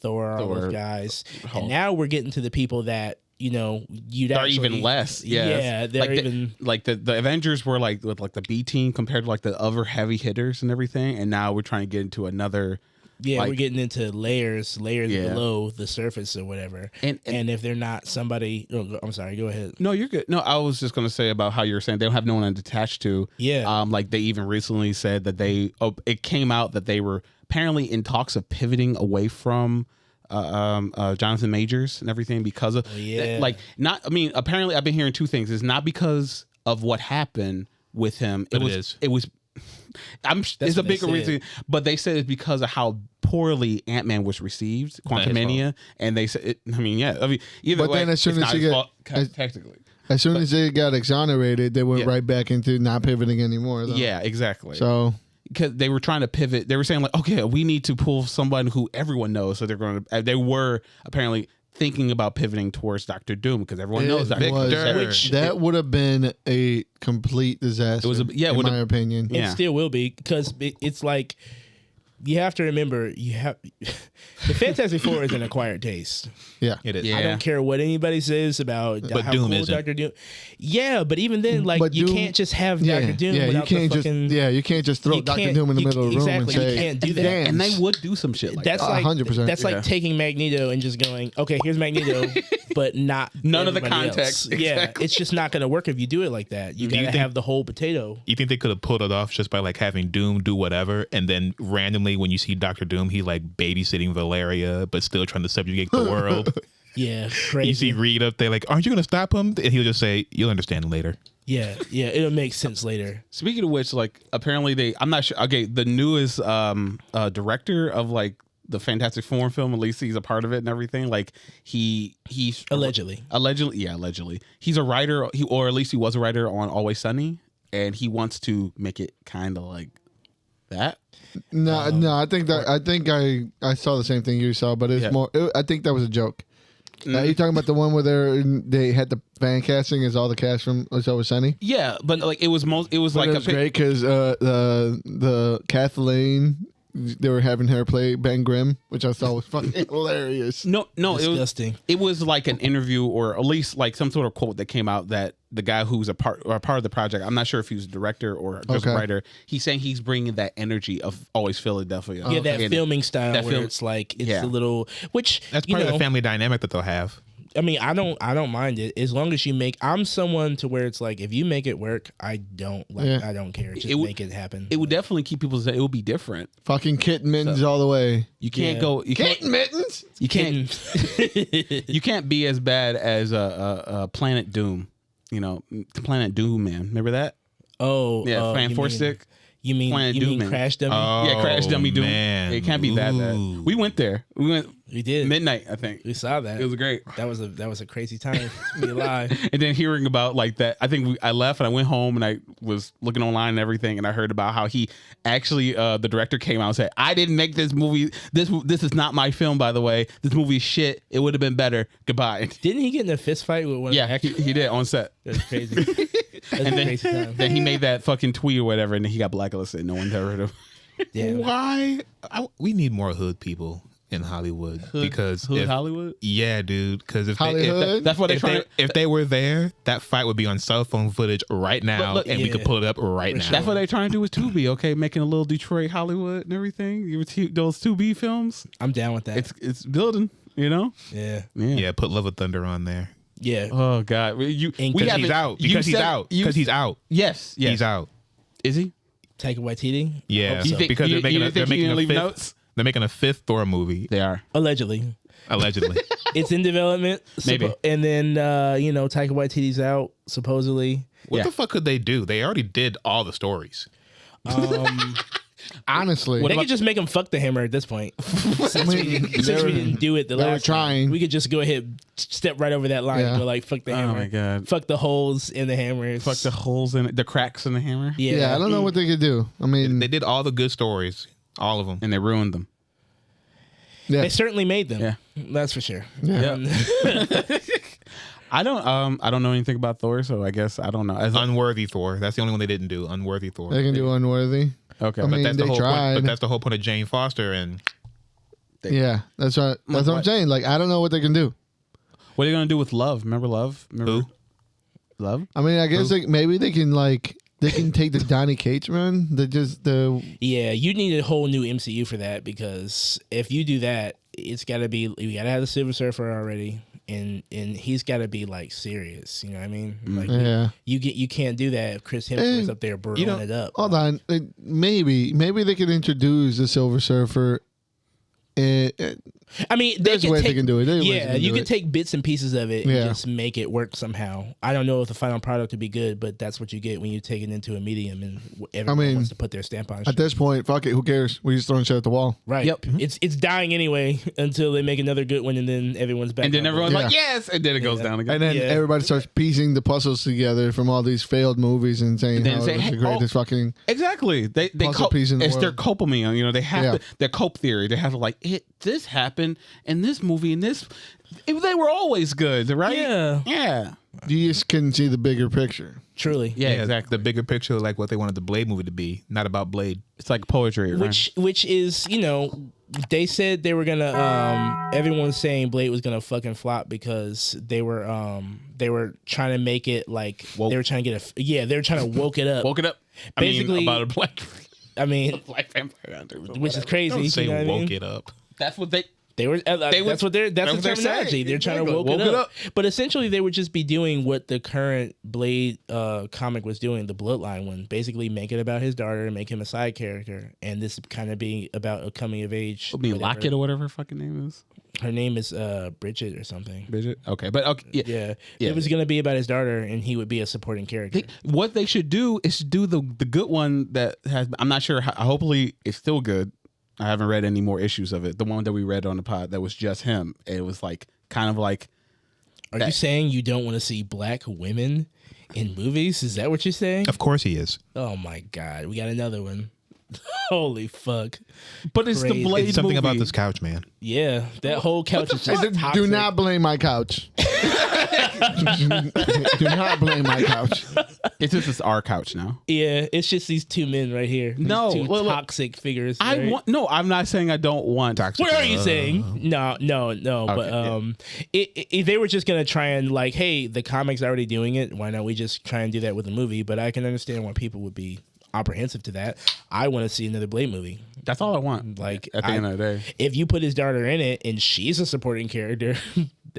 Thor, all those guys. Hulk. And now we're getting to the people that, you'd they're actually, even less. Yeah, they're the Avengers were like with like the B team compared to like the other heavy hitters and everything, and now we're trying to get into another. Yeah, we're getting into layers below the surface or whatever. And if they're not somebody, I'm sorry, go ahead. No, you're good. No, I was just gonna say about how you were saying they don't have no one to attach to. Yeah. Like they even recently said that it came out that they were apparently in talks of pivoting away from Jonathan Majors and everything because of apparently I've been hearing two things. It's not because of what happened with him. It was it's a bigger reason, but they said it's because of how poorly Ant-Man was received, Quantumania, and they said either way, then as soon as technically. As soon as they got exonerated, they went right back into not pivoting anymore. Though. Yeah, exactly. So because they were trying to pivot, they were saying like, okay, we need to pull someone who everyone knows. So they were apparently thinking about pivoting towards Doctor Doom because everyone knows Doctor Doom. That would have been a complete disaster. In my opinion. It still will be because it's like you have to remember the Fantastic Four is an acquired taste. Yeah, it is. I don't care what anybody says about how Doom cool isn't. Dr. Doom. Yeah, but even then, like you can't just have Dr. Doom. Yeah, without you can't just throw Dr. Doom in the middle of the room and say, you can't do that. And they would do some shit like that's that. like 100%. That's like taking Magneto and just going, okay, here's Magneto, but not none of the everybody context. else. Yeah, it's just not going to work if you do it like that. You got to have the whole potato. You think they could have pulled it off just by like having Doom do whatever, and then randomly when you see Dr. Doom, he like babysitting Valeria, but still trying to subjugate the world. Yeah, crazy. You see Reed up there like, aren't you going to stop him? And he'll just say, you'll understand later. Yeah, it'll make sense later. Speaking of which, like apparently I'm not sure. Okay, the newest director of like the Fantastic Four film, at least he's a part of it and everything. Like he's allegedly, he's a writer, or at least he was a writer on Always Sunny, and he wants to make it kind of like that. No, I think I saw the same thing you saw, but it's more. I think that was a joke. Are you talking about the one where they had the fan casting as all the cast from It's Always Sunny? Yeah, but like it was great because the Kathleen, they were having her play Ben Grimm, which I thought was fucking hilarious. No, disgusting. It was like an interview or at least like some sort of quote that came out that the guy who's a part of the project, I'm not sure if he was a director or just a writer, he's saying he's bringing that energy of Always Philadelphia. Yeah, that filming style where it's like it's a little, which that's part of the family dynamic that they'll have. I mean, I don't mind it as long as you make. I'm someone to where it's like if you make it work, I don't care. Just make it happen. It would definitely keep people saying it would be different. Fucking kitten mittens all the way. You can't go. You kitten mittens. You can't. You can't be as bad as Planet Doom. Planet Doom, man. Remember that? Oh, yeah, Fan 4-stick. You mean Crash Dummy? Yeah, Crash Dummy Doom. Man. It can't be that bad. We went there. We did midnight, I think. We saw that. It was great. That was a crazy time to be alive. And then hearing about like that, I think I left and I went home and I was looking online and everything, and I heard about how he actually the director came out and said, "I didn't make this movie. This is not my film, by the way. This movie is shit. It would have been better. Goodbye." Didn't he get in a fist fight with one? Yeah, of the actors? He did on set. That's crazy. Then he made that fucking tweet or whatever, and then he got blacklisted. No one ever heard of him. Yeah. Why? We need more hood people in Hollywood because Hood Hollywood. Yeah, dude. Because That's what they're trying. if they were there, that fight would be on cell phone footage right now, look, and we could pull it up right now. That's what they're trying to do with Tubi. Okay, making a little Detroit Hollywood and everything. Those Tubi films. I'm down with that. It's building. You know. Yeah. Put Love of Thunder on there. Yeah. Oh God. Because he's out. Because he's out. Yes. He's out. Is he? Taika Waititi? Yeah. So. Because they're making a fifth. Notes? They're making a fifth Thor movie. They are Allegedly. It's in development. Maybe. And then Taika Waititi's out supposedly. What the fuck could they do? They already did all the stories. Honestly, They could just make him fuck the hammer at this point. Since we didn't do it the last time, we could just go ahead, step right over that line and go like, fuck the hammer. Oh my God. Fuck the holes in the hammers. Fuck the holes in it, the cracks in the hammer. Yeah, I don't know what they could do. I mean, They did all the good stories, all of them, And they ruined them. yeah, They certainly made them. Yeah. That's for sure. Yeah. I don't know anything about Thor, so I guess I don't know. Unworthy Thor. That's the only one they didn't do. Unworthy Thor. they can do Unworthy. Okay. I mean, that's the they whole tried. point. But that's the whole point of Jane Foster and Yeah, that's right. That's what I'm saying. Like, I don't know what they can do. What are you gonna do with Love? Remember Love? who? Love? I mean, I guess maybe they can take the Donny Cates run. Yeah, you need a whole new MCU for that because if you do that, it's got to be you got to have the Silver Surfer already, and he's got to be like serious. You know what I mean? Like you can't do that if Chris Hemsworth's up there burrowing it up. Hold on, maybe they could introduce the Silver Surfer. I mean, there's ways they can do it. You can take bits and pieces of it and Yeah. just make it work somehow. I don't know if the final product would be good, but that's what you get when you take it into a medium and everyone wants to put their stamp on it. At this point, fuck it. Who cares? We just throwing shit at the wall. Right. Yep. It's dying anyway until they make another good one, and then everyone's back. And then on everyone's board. like, yes, and then it goes down again. And then everybody starts piecing the puzzles together from all these failed movies and saying how it's the greatest fucking. Exactly. They puzzle piece in the it's their world. copamine. You know, they have their cope theory. They have to like this happened in this movie and this. They were always good, right? Yeah. You just couldn't see the bigger picture. Truly. Yeah, exactly. The bigger picture, like what they wanted the Blade movie to be, not about Blade. It's like poetry, right? Which is, they said they were gonna everyone's saying Blade was gonna fucking flop because they were trying to make it like Woke. they were trying to get they were trying to woke it up. Woke it up. Basically, about a black vampire hunter, which is crazy. Don't say you know what I woke mean? it up. That's what they. That's the terminology. saying. They're trying to woke it up. But essentially, they would just be doing what the current Blade comic was doing, the Bloodline one. Basically, make it about his daughter and make him a side character. And this kind of being about a coming of age. It'll be Lockett or whatever her fucking name is. Her name is Bridget or something. Bridget? Okay. But okay. Yeah. It was going to be about his daughter, and he would be a supporting character. What they should do is do the good one that has. I'm not sure. Hopefully, it's still good. I haven't read any more issues of it. The one that we read on the pod that was just him. It was like kind of like. Are you saying you don't want to see black women in movies? Is that what you're saying? Of course he is. Oh my God, we got another one. Holy fuck! But it's Crazy. the Blade It's something movie. about this couch, man. Yeah, that whole couch is just toxic. Do not blame my couch. Do not blame my couch. It's just it's our couch now. Yeah, it's just these two men right here. These No, two look, toxic figures. Right? I'm not saying I don't want Toxic. What are you saying? No. But if they were just gonna try and like, hey, the comic's already doing it. Why not we just try and do that with a movie? But I can understand why people would be apprehensive to that. I want to see another Blade movie. That's all I want. Like at the end of the day, if you put his daughter in it and she's a supporting character,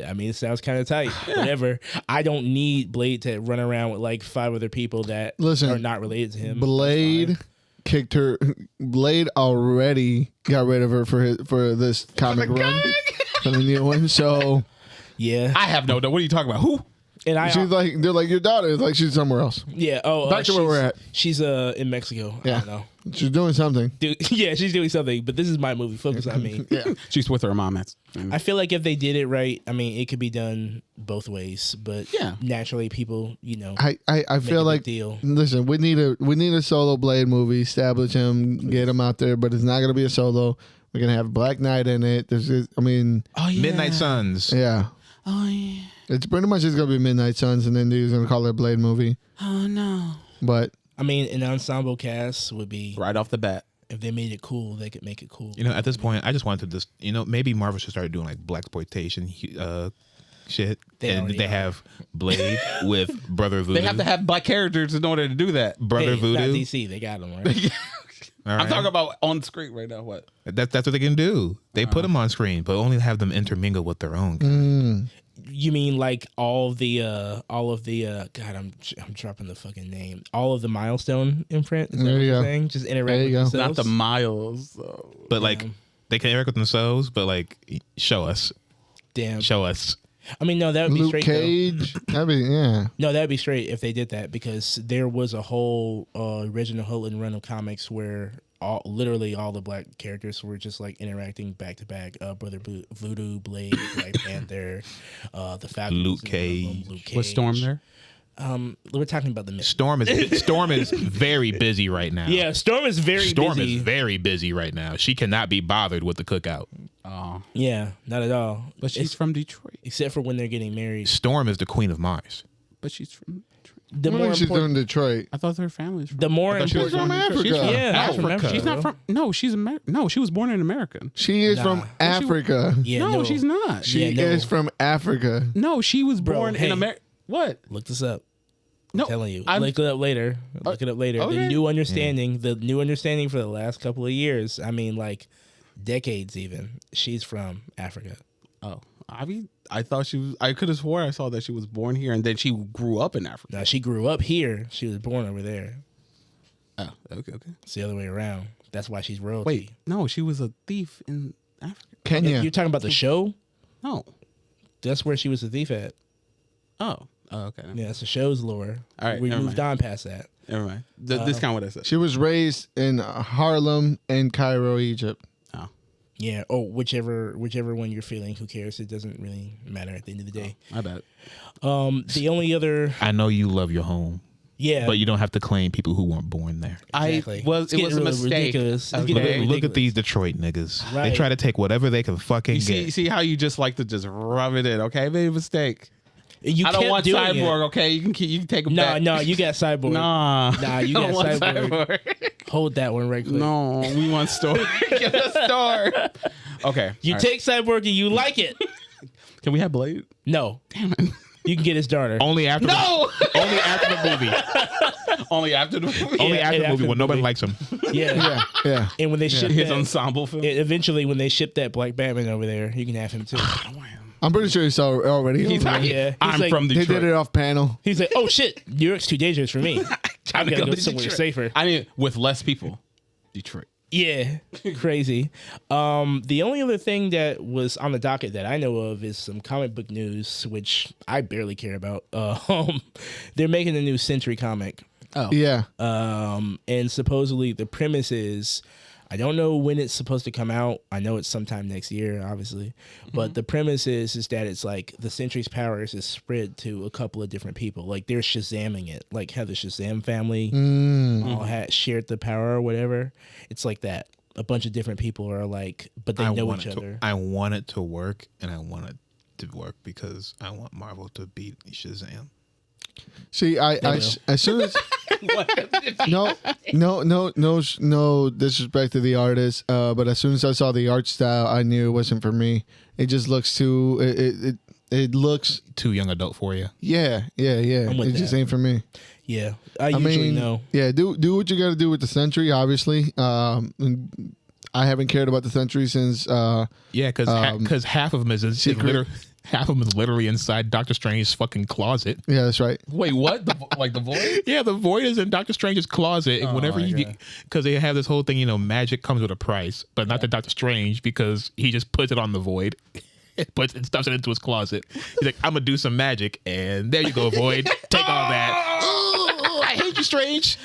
I mean, it sounds kind of tight. Whatever. I don't need Blade to run around with like 5 other people that are not related to him. Blade kicked her. Blade already got rid of her for this comic run for the new one. So yeah, I have no. What are you talking about? Who? And she's like, they're like, your daughter is like she's somewhere else. Yeah. Oh, back to where we're at. She's in Mexico. Yeah. I don't know. She's doing something. Yeah, she's doing something. But this is my movie. Focus on me. Yeah. She's with her mom. I feel like if they did it right, I mean, it could be done both ways. But yeah, naturally, people, I feel like deal. Listen, we need a solo Blade movie. Establish him, get him out there, but it's not gonna be a solo. We're gonna have Black Knight in it. Midnight Suns. Yeah. Oh yeah. It's pretty much just gonna be Midnight Suns, and then he's gonna call it a Blade movie. Oh no. But I mean, an ensemble cast would be right off the bat. If they made it cool, they could make it cool. You know, at this point, I just wanted to just, you know, maybe Marvel should start doing like blaxploitation shit. They have Blade with Brother Voodoo. They have to have black characters in order to do that. Brother Hey, Voodoo. Not DC, they got them right. All right. I'm talking about on screen right now. What? That's what they can do. They put them on screen, but only have them intermingle with their own. You mean like all of the God, I'm dropping the fucking name. All of the milestone imprint. Is that There what you you're go. saying? Just interact There with you go. themselves? Not the Miles. So. But like, they can interact with themselves, but like, show us. Damn. Show us. I mean, no, that would be Luke straight. Cage. That'd be No, that'd be straight if they did that, because there was a whole original Houghton run of comics where literally all the black characters were just like interacting back to back. Brother Voodoo, Blade, Black Panther, the Falcon, Luke Cage. Was Storm there? We're talking about the myth. Storm is very busy right now. Yeah, Storm is very Storm busy. is very busy right now. She cannot be bothered with the cookout. Oh, Yeah, not at all. but she's from Detroit. Except for when they're getting married. Storm is the queen of Mars. But she's from Detroit. The What more is she doing in important. Detroit? I thought her family's from. The more I thought she was important. from Africa. She's from, Yeah, she's from Africa. She's not bro. from. No, she's American. No, she was born in America. She is from Africa. Yeah, no, she's not. She Yeah, no. is from Africa. No, she was Bro, born hey. in America. What? Look this up. No, I'm telling you. I'm- Look it up later. Look it up later. okay. The new understanding for the last couple of years. I mean, like decades even. She's from Africa. Oh, I thought she was. I could have swore I saw that she was born here and then she grew up in Africa. Now she grew up here. She was born over there. Oh, okay. It's the other way around. That's why she's royalty. Wait, no, she was a thief in Africa. Kenya. You're talking about the show? No. That's where she was a thief at. Oh, okay. Yeah, that's the show's lore. All right, we never moved mind. on past that. Never mind. This kind of what I said. She was raised in Harlem and Cairo, Egypt. Oh, Yeah. Oh, whichever one you're feeling. Who cares? It doesn't really matter at the end of the day. my bad. The only other. I know you love your home, Yeah. but you don't have to claim people who weren't born there. Exactly. It was It's getting a really mistake. ridiculous. It's Okay. getting really Look at ridiculous. these Detroit niggas. Right. They try to take whatever they can fucking You get. see how you just like to just rub it in. Okay, I made a mistake. You I don't kept want doing Cyborg. it. Okay, you can take him No, back. no, you got Cyborg. Nah, you I don't got want Cyborg. Hold that one right quick. No, we want Store. Get a Store. Okay, You all right. take Cyborg and you like it. Can we have Blade? No. Damn it. You can get his daughter. Only after No. only after the movie. Only after the movie. Only Yeah, after and the after movie the when nobody movie. likes him. Yeah. Yeah. And when they ship His that, ensemble film. eventually when they ship that Black Batman over there, you can have him too. I'm pretty sure you saw it already. He's like, Yeah, he's I'm like- from They Detroit. did it off panel. He's like, oh shit, New York's too dangerous for me. I'm to gonna go go to somewhere Detroit. safer. I mean, with less people. Detroit. Yeah, crazy. The only other thing that was on the docket that I know of is some comic book news, which I barely care about. They're making a new Sentry comic, Oh. Yeah. and supposedly the premise is, I don't know when it's supposed to come out. I know it's sometime next year, obviously, but the premise is that it's like the Sentry's powers is spread to a couple of different people. Like they're Shazamming it, like how the Shazam family all had shared the power or whatever. It's like that. A bunch of different people are like, but they know each other. I want it to work, and I want it to work because I want Marvel to beat Shazam. See, as soon as no disrespect to the artist, but as soon as I saw the art style, I knew it wasn't for me. It just looks too. It looks. Too young adult for you. Yeah. I'm with It just that. ain't for me. Yeah, I usually know. Yeah, do what you got to do with the Sentry. Obviously, I haven't cared about the Sentry since. Yeah, because half of them is Secret. half of them is literally inside Doctor Strange's fucking closet. Yeah, that's right. Wait, what? Like the Void? Yeah, the Void is in Doctor Strange's closet, and whenever my you, God. because they have this whole thing, magic comes with a price, but not to Doctor Strange because he just puts it on the Void. Puts and stuffs it into his closet. He's like, I'm gonna do some magic, and there you go, Void. Take all that. Oh, I hate you, Strange.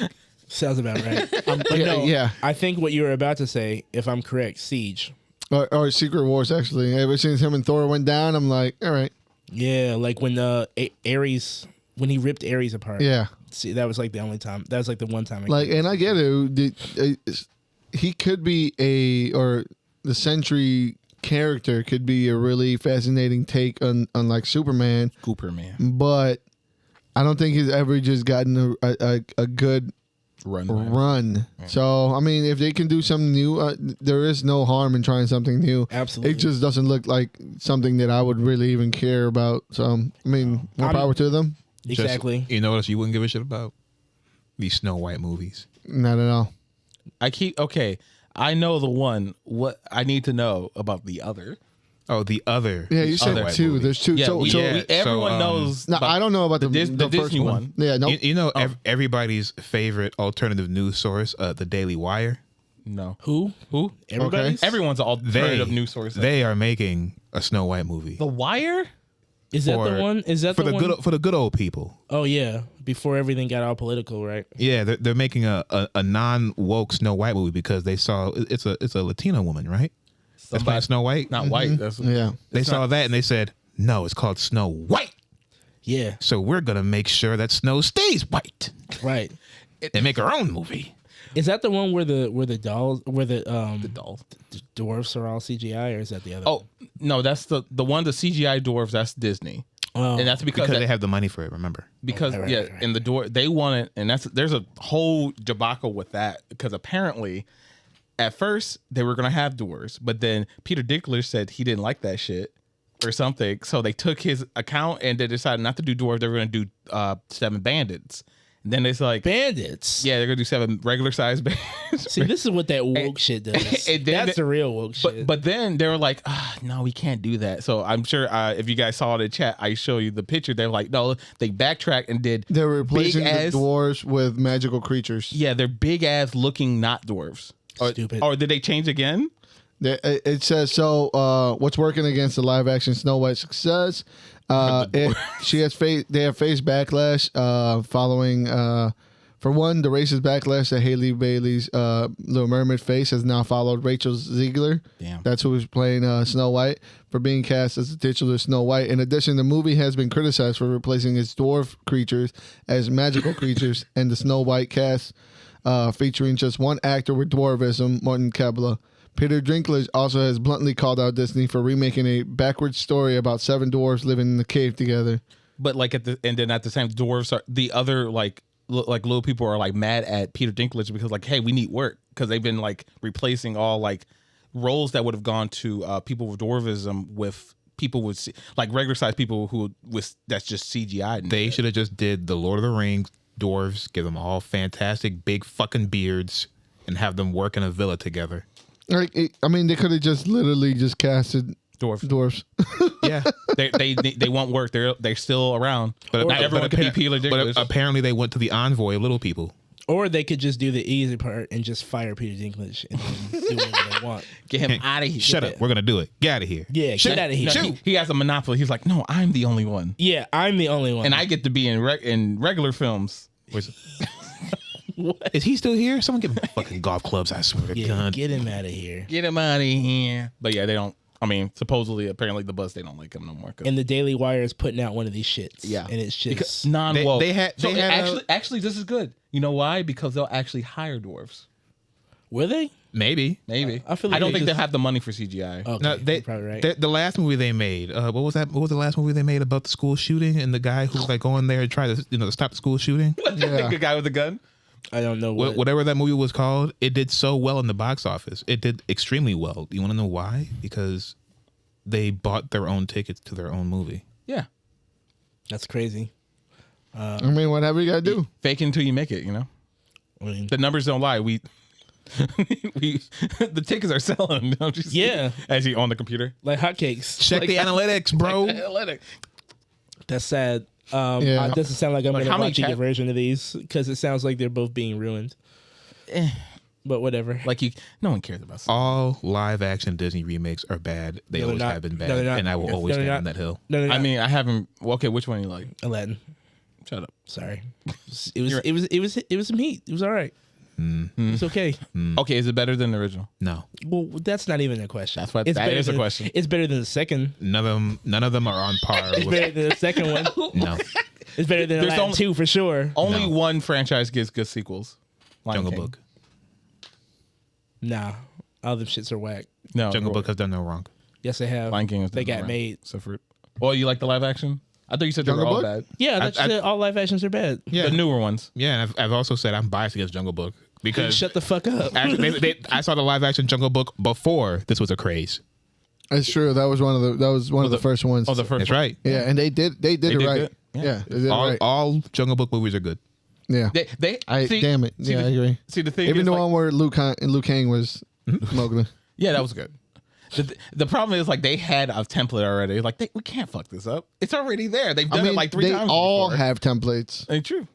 Sounds about right. But no, yeah. I think what you were about to say, if I'm correct, Siege. Or Secret Wars, actually. Ever since him and Thor went down, I'm like, all right. Yeah, like when Ares, when he ripped Ares apart. Yeah. See, that was like the only time. That was like the one time. And I get it. He could be or the Sentry character could be a really fascinating take on like Superman, Cooper, man. but I don't think he's ever just gotten a good Run. So I mean, if they can do something new, there is no harm in trying something new. Absolutely. It just doesn't look like something that I would really even care about. So I mean, more power to them. Exactly. Just, you know what else you wouldn't give a shit about? These Snow White movies. Not at all. I know the one. What I need to know about the other. Oh, the other. Yeah, you Snow said White two. movie. There's two. Yeah, So everyone knows. no, about I don't know about the Disney first one. Yeah, no. You know everybody's favorite alternative news source, the Daily Wire. No. Who? Everybody? Okay. Everyone's an alternative news source. They are making a Snow White movie. The Wire? Is that For- the one? Is that for the the one? good for the good old people. Oh yeah, before everything got all political, right? Yeah, they're making a non woke Snow White movie because they saw it's a Latina woman, right? That's playing Snow White. Not white. That's Yeah. They saw that and they said, "No, it's called Snow White." Yeah, So we're gonna make sure that Snow stays white right. and make our own movie. Is that the one where the dolls the dolls. dwarfs are all CGI, or is that the other? Oh no, that's the one. The CGI dwarves. That's Disney, Oh. and that's because They have the money for it. Remember? because Right, yeah, right. and the door they want it, and there's a whole debacle with that because apparently, at first they were gonna have dwarves, but then Peter Dinklage said he didn't like that shit or something, so they took his account and they decided not to do dwarves. They were gonna do 7 bandits. And then it's like Bandits. yeah, they're gonna do 7 regular size bandits. See, this is what that woke shit does. and then That's the real woke shit. But then they were like, no, we can't do that. So I'm sure if you guys saw it in chat, I show you the picture. They're like, no, they backtracked and did They're replacing the big-ass- dwarves with magical creatures. Yeah, they're big ass looking not dwarves. Stupid. Or did they change again? It says so. What's working against the live action Snow White success? They have faced backlash following. For one, the racist backlash that Haley Bailey's Little Mermaid face has now followed Rachel Ziegler. Damn. That's who was playing Snow White for being cast as the titular Snow White. In addition, the movie has been criticized for replacing its dwarf creatures as magical creatures, and the Snow White cast featuring just one actor with dwarvism, Martin Kabla. Peter Dinklage also has bluntly called out Disney for remaking a backwards story about 7 dwarves living in the cave together. But like and then at the same dwarves are the other like little people are like mad at Peter Dinklage because like, hey, we need work because they've been like replacing all like roles that would have gone to people with dwarvism with people with like regular sized people who with that's just CGI. They should have just did the Lord of the Rings dwarves, give them all fantastic big fucking beards, and have them work in a villa together. Like, I mean, they could have just literally just casted dwarves. Yeah, they won't work. They're still around. but Not everyone can be Peter But Dinklage. apparently, they went to the envoy of little people. Or they could just do the easy part and just fire Peter Dinklage and then do whatever they want. Get him out of here. Shut up. We're gonna do it. Get out of here. Yeah, get out of here. No, he has a monopoly. He's like, no, I'm the only one, Yeah, I'm the only one. and I get to be in regular films. Is he still here? Someone give him fucking golf clubs. I swear to yeah, God. get him out of here. Get him out of here. But yeah, they don't. I mean, supposedly, apparently, the buzz they don't like him no more. And the Daily Wire is putting out one of these shits. Yeah, and it's just non-woke. They had actually, this is good. You know why? Because they'll actually hire dwarves. were they? maybe. Maybe. I feel like I don't they think just- they'll have the money for CGI. Okay, No, you're probably right. the last movie they made. What was that? What was the last movie they made about the school shooting and the guy who was like going there and try to stop the school shooting? Yeah. The guy with the gun. I don't know what. Whatever that movie was called, it did so well in the box office. It did extremely well. You want to know why? Because they bought their own tickets to their own movie. Yeah. That's crazy. I mean, whatever you gotta do. Fake it until you make it. You know, I mean, the numbers don't lie. We the tickets are selling. Don't you see? Yeah. As you on the computer. like hotcakes. Check the analytics, bro. Analytic. That's sad. Yeah. It doesn't sound like I'm Like, going how to many watch either version of these because it sounds like they're both being ruined. But whatever. Like no one cares about. All live action Disney remakes are bad. They No, they're always not. have been No, bad, they're not. and I will No, always they're stand not. on that hill. No, I mean, I haven't. Well, okay, which one you like? Aladdin. Shut up. Sorry. It was some heat. It was all right. It's okay. Okay, is it better than the original? No, Well, that's not even a question. That's what- It's that better is a than- question. It's better than the second. none of them are on par. It's better than the second one. No, It's better than There's Aladdin only- 2 for sure. Only No. one franchise gets good sequels. Lion Jungle King. Book. Nah. All them shits are whack. No, Jungle Book has done no wrong. Yes, they have. Lion King was They got right. made. So for you like the live action? I thought you said they were Jungle all Book? bad. Yeah, that's all live actions are bad. Yeah, The newer ones. yeah. And I've also said I'm biased against Jungle Book because Shut the fuck up. actually, I saw the live action Jungle Book before this was a craze. It's true. That was one of the first ones. Oh, the first. That's right. Yeah, and they did it did right. good. Yeah, they did it All, right. all Jungle Book movies are good. Yeah. Damn it. Yeah, I agree. See the thing. Even is, the like, one where Liu Kang was Mowgli. yeah, that was good. The problem is like they had a template already. Like we can't fuck this up. It's already there. They've done it like 3 times. They all before. have templates. Ain't true.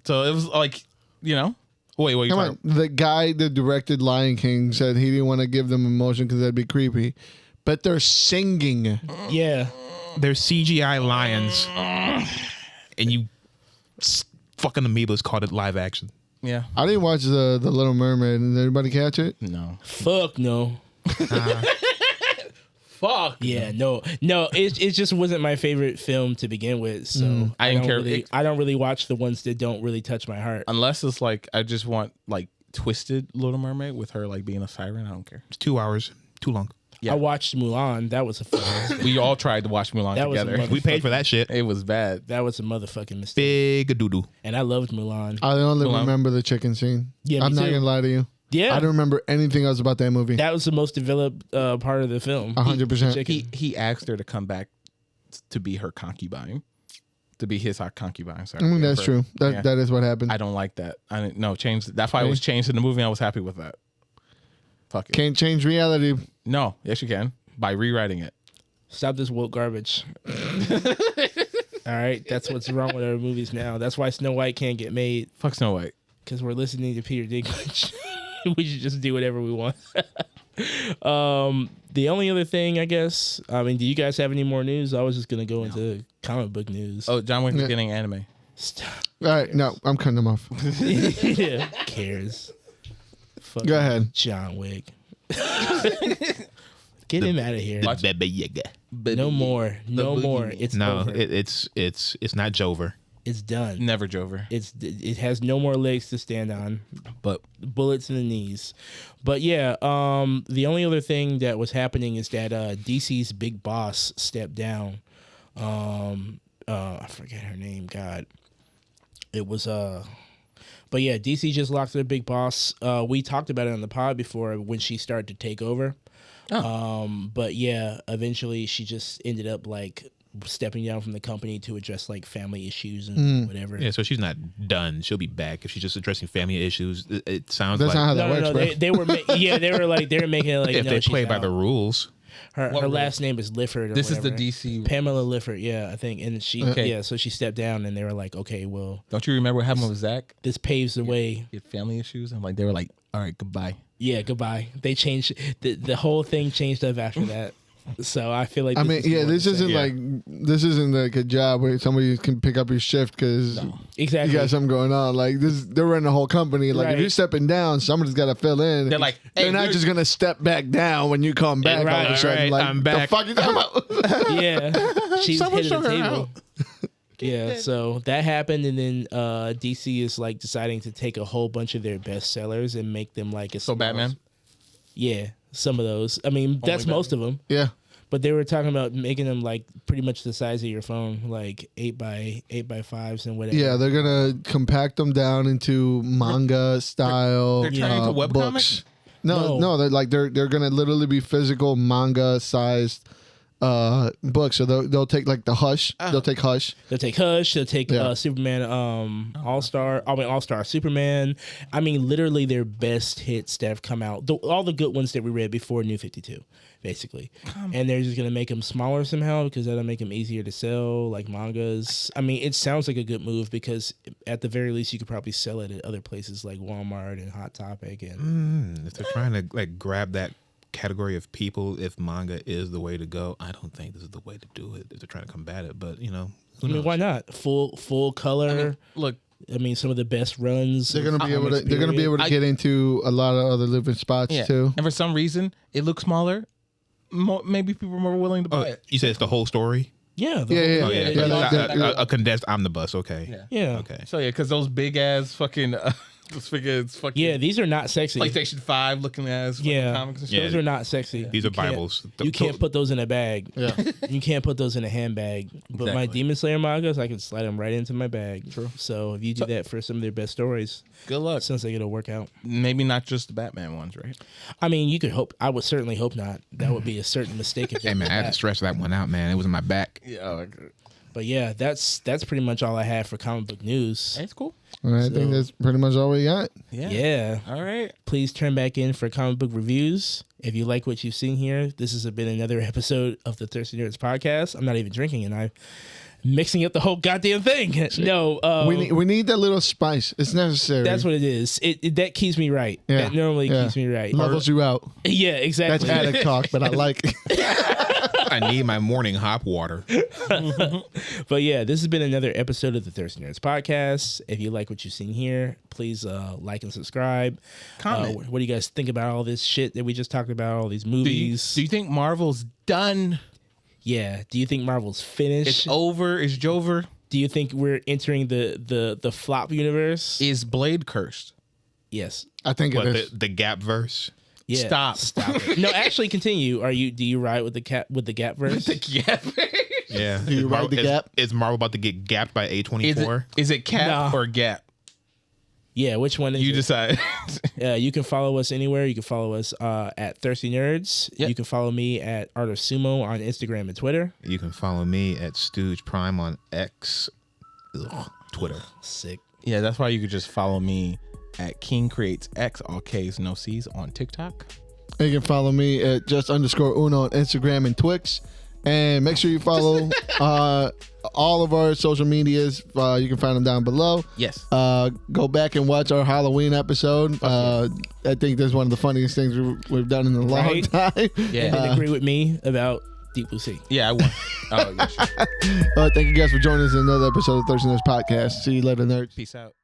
So it was like, you know. Wait, what are you Come talking? on. The guy that directed Lion King said he didn't want to give them emotion because that'd be creepy. But they're singing. Yeah. They're CGI lions, and you fucking amoebas called it live action. Yeah. I didn't watch the Little Mermaid. Did anybody catch it? No. Fuck no. Fuck. Yeah, no. It just wasn't my favorite film to begin with. So I didn't care. I don't really watch the ones that don't really touch my heart. Unless it's like I just want like twisted Little Mermaid with her like being a siren. I don't care. It's 2 hours, too long. Yeah. I watched Mulan. That was a fucking. We all tried to watch Mulan That was a together. mother- We paid for that shit. It was bad. That was a motherfucking mistake. Big doo doo. And I loved Mulan. I only Mulan. remember the chicken scene. Yeah, I'm me not too. going to lie to you. Yeah. I don't remember anything else about that movie. That was the most developed part of the film. 100%. Chicken. He asked her to come back to be her concubine, to be his concubine. Sorry. I mean, that's true. Yeah. That is what happened. I don't like that. I didn't. No, change. That's why it was changed in the movie. And I was happy with that. Fuck it. Can't change reality. No, yes you can by rewriting it. Stop this woke garbage. All right, that's what's wrong with our movies now. That's why Snow White can't get made, Fuck Snow White. because we're listening to Peter Dinklage. We should just do whatever we want. The only other thing, I guess, I mean, do you guys have any more news? I was just gonna go into comic book news. Oh, John Wick is Yeah. getting anime. Stop. All right. No, I'm cutting them off. Yeah, who cares? Fucking Go ahead. John Wick. Get him out of here. Watch- Baba Yaga. No more. No boogie. more. It's No, over. it's not Jover. It's done. Never Jover. It has no more legs to stand on. But Bullets in the knees. But yeah, the only other thing that was happening is that DC's big boss stepped down. I forget her name. God, it was But yeah, DC just locked their big boss. We talked about it on the pod before when she started to take over. But yeah, eventually she just ended up like stepping down from the company to address like family issues and whatever. Yeah, so she's not done. She'll be back if she's just addressing family issues. It sounds That's like not how that works, No, bro. they were they were making it like if no, they she's play by out. the rules. Her last name is Lifford. Or this is the whatever. DC. Pamela Lifford, yeah, I think, and she, Okay. yeah, so she stepped down, and they were like, okay, well, Don't you remember what happened with Zach? this paves the way. He had family issues, and like they were like, "All right, goodbye." Yeah, goodbye. They changed the whole thing changed up after that. So I feel like I mean, yeah, this isn't Yeah. like this isn't like a job where somebody can pick up your shift because exactly. you got something going on. Like this, they're running the whole company. Like Right. if you're stepping down, somebody's got to fill in. They're like, hey, they're not we're- just gonna step back down when you come back all of a Right, sudden. right, like I'm back. The fuck you talking about? Yeah, she's Someone hitting the show her table. Yeah, so that happened, and then DC is like deciding to take a whole bunch of their best sellers and make them like a So Batman. Yeah, some of those. I mean, that's Batman. most of them. Yeah. But they were talking about making them like pretty much the size of your phone, like 8 by 5s and whatever. Yeah, they're gonna compact them down into manga style. They're turning into webcomics? books. No. No, they're gonna literally be physical manga sized books. So they'll take like the Hush. They'll take Hush. They'll take Hush. They'll take Yeah. Superman, All Star Superman. I mean, literally their best hits that have come out. All the good ones that we read before New 52, basically. And they're just gonna make them smaller somehow because that'll make them easier to sell, like mangas. I mean, it sounds like a good move because at the very least you could probably sell it at other places like Walmart and Hot Topic and. If they're trying to like grab that category of people, if manga is the way to go, I don't think this is the way to do it. If they're trying to combat it, but who I knows? mean, why not full color? Look, I mean, some of the best runs. They're gonna be of able to. They're gonna be able to get into a lot of other living spots yeah. too. And for some reason, it looks smaller. Maybe people are more willing to buy it. You said it's the whole story. Yeah, the Yeah, whole- yeah, Oh yeah, yeah, a condensed omnibus. Okay. Yeah. yeah. Okay. So yeah, because those big ass fucking Let's figure it's fucking Yeah, these are not sexy. PlayStation 5 looking ass fucking comics and shit. Those are not sexy. These are You can't- Bibles. You can't put those in a bag. Yeah. You can't put those in a handbag. But my Exactly. Demon Slayer mangas, I can slide them right into my bag. True. So if you do that for some of their best stories, Good luck. it sounds like it'll work out. Maybe not just the Batman ones, right? I mean, you could hope. I would certainly hope not. That would be a certain mistake. If Hey man, I had to stretch that one out, man. It was in my back. Yeah. But yeah, that's pretty much all I have for comic book news. That's cool. All right, I think that's pretty much all we got. Yeah. All right. Please turn back in for comic book reviews. If you like what you've seen here, this has been another episode of the Thirsty Nerds podcast. I'm not even drinking, and I'm mixing up the whole goddamn thing. No, We need that little spice. It's necessary. that's what it is. It that keeps me right. Yeah. That normally Yeah. keeps me right. levels you out. Yeah, That's exactly. addict talk, but I like it. I need my morning hop water. But yeah, this has been another episode of the Thirsty Nerds podcast. If you like what you've seen here, please like and subscribe. Comment. What do you guys think about all this shit that we just talked about? All these movies. Do you think Marvel's done? Yeah. Do you think Marvel's finished? It's over? Is Jover? Do you think we're entering the flop universe? Is Blade cursed? Yes. I think What it is. the Gap verse? Yeah. Stop it. No, actually, continue. Do you ride with the Gap verse? Yeah. Yeah. Do you ride the Gap? Is Marvel about to get gapped by A24? Is it Cap Nah. or Gap? Yeah. Which one is You it? decide. You can follow us anywhere. You can follow us at Thirsty Nerds. Yep. You can follow me at Art of Sumo on Instagram and Twitter. You can follow me at Stooge Prime on X, Twitter. Sick. Yeah, that's why you could just follow me at King Creates X, all K's, no C's on TikTok. You can follow me at just_Uno on Instagram and Twix. And make sure you follow all of our social medias. You can find them down below. Yes. Go back and watch our Halloween episode. I think that's one of the funniest things we've done in a long Right? time. Yeah. And then agree with me about Deep Blue Sea. Yeah, I won. Oh, yeah, sure. Thank you guys for joining us in another episode of Thirsty Nerds Podcast. See you later, nerds. Peace out.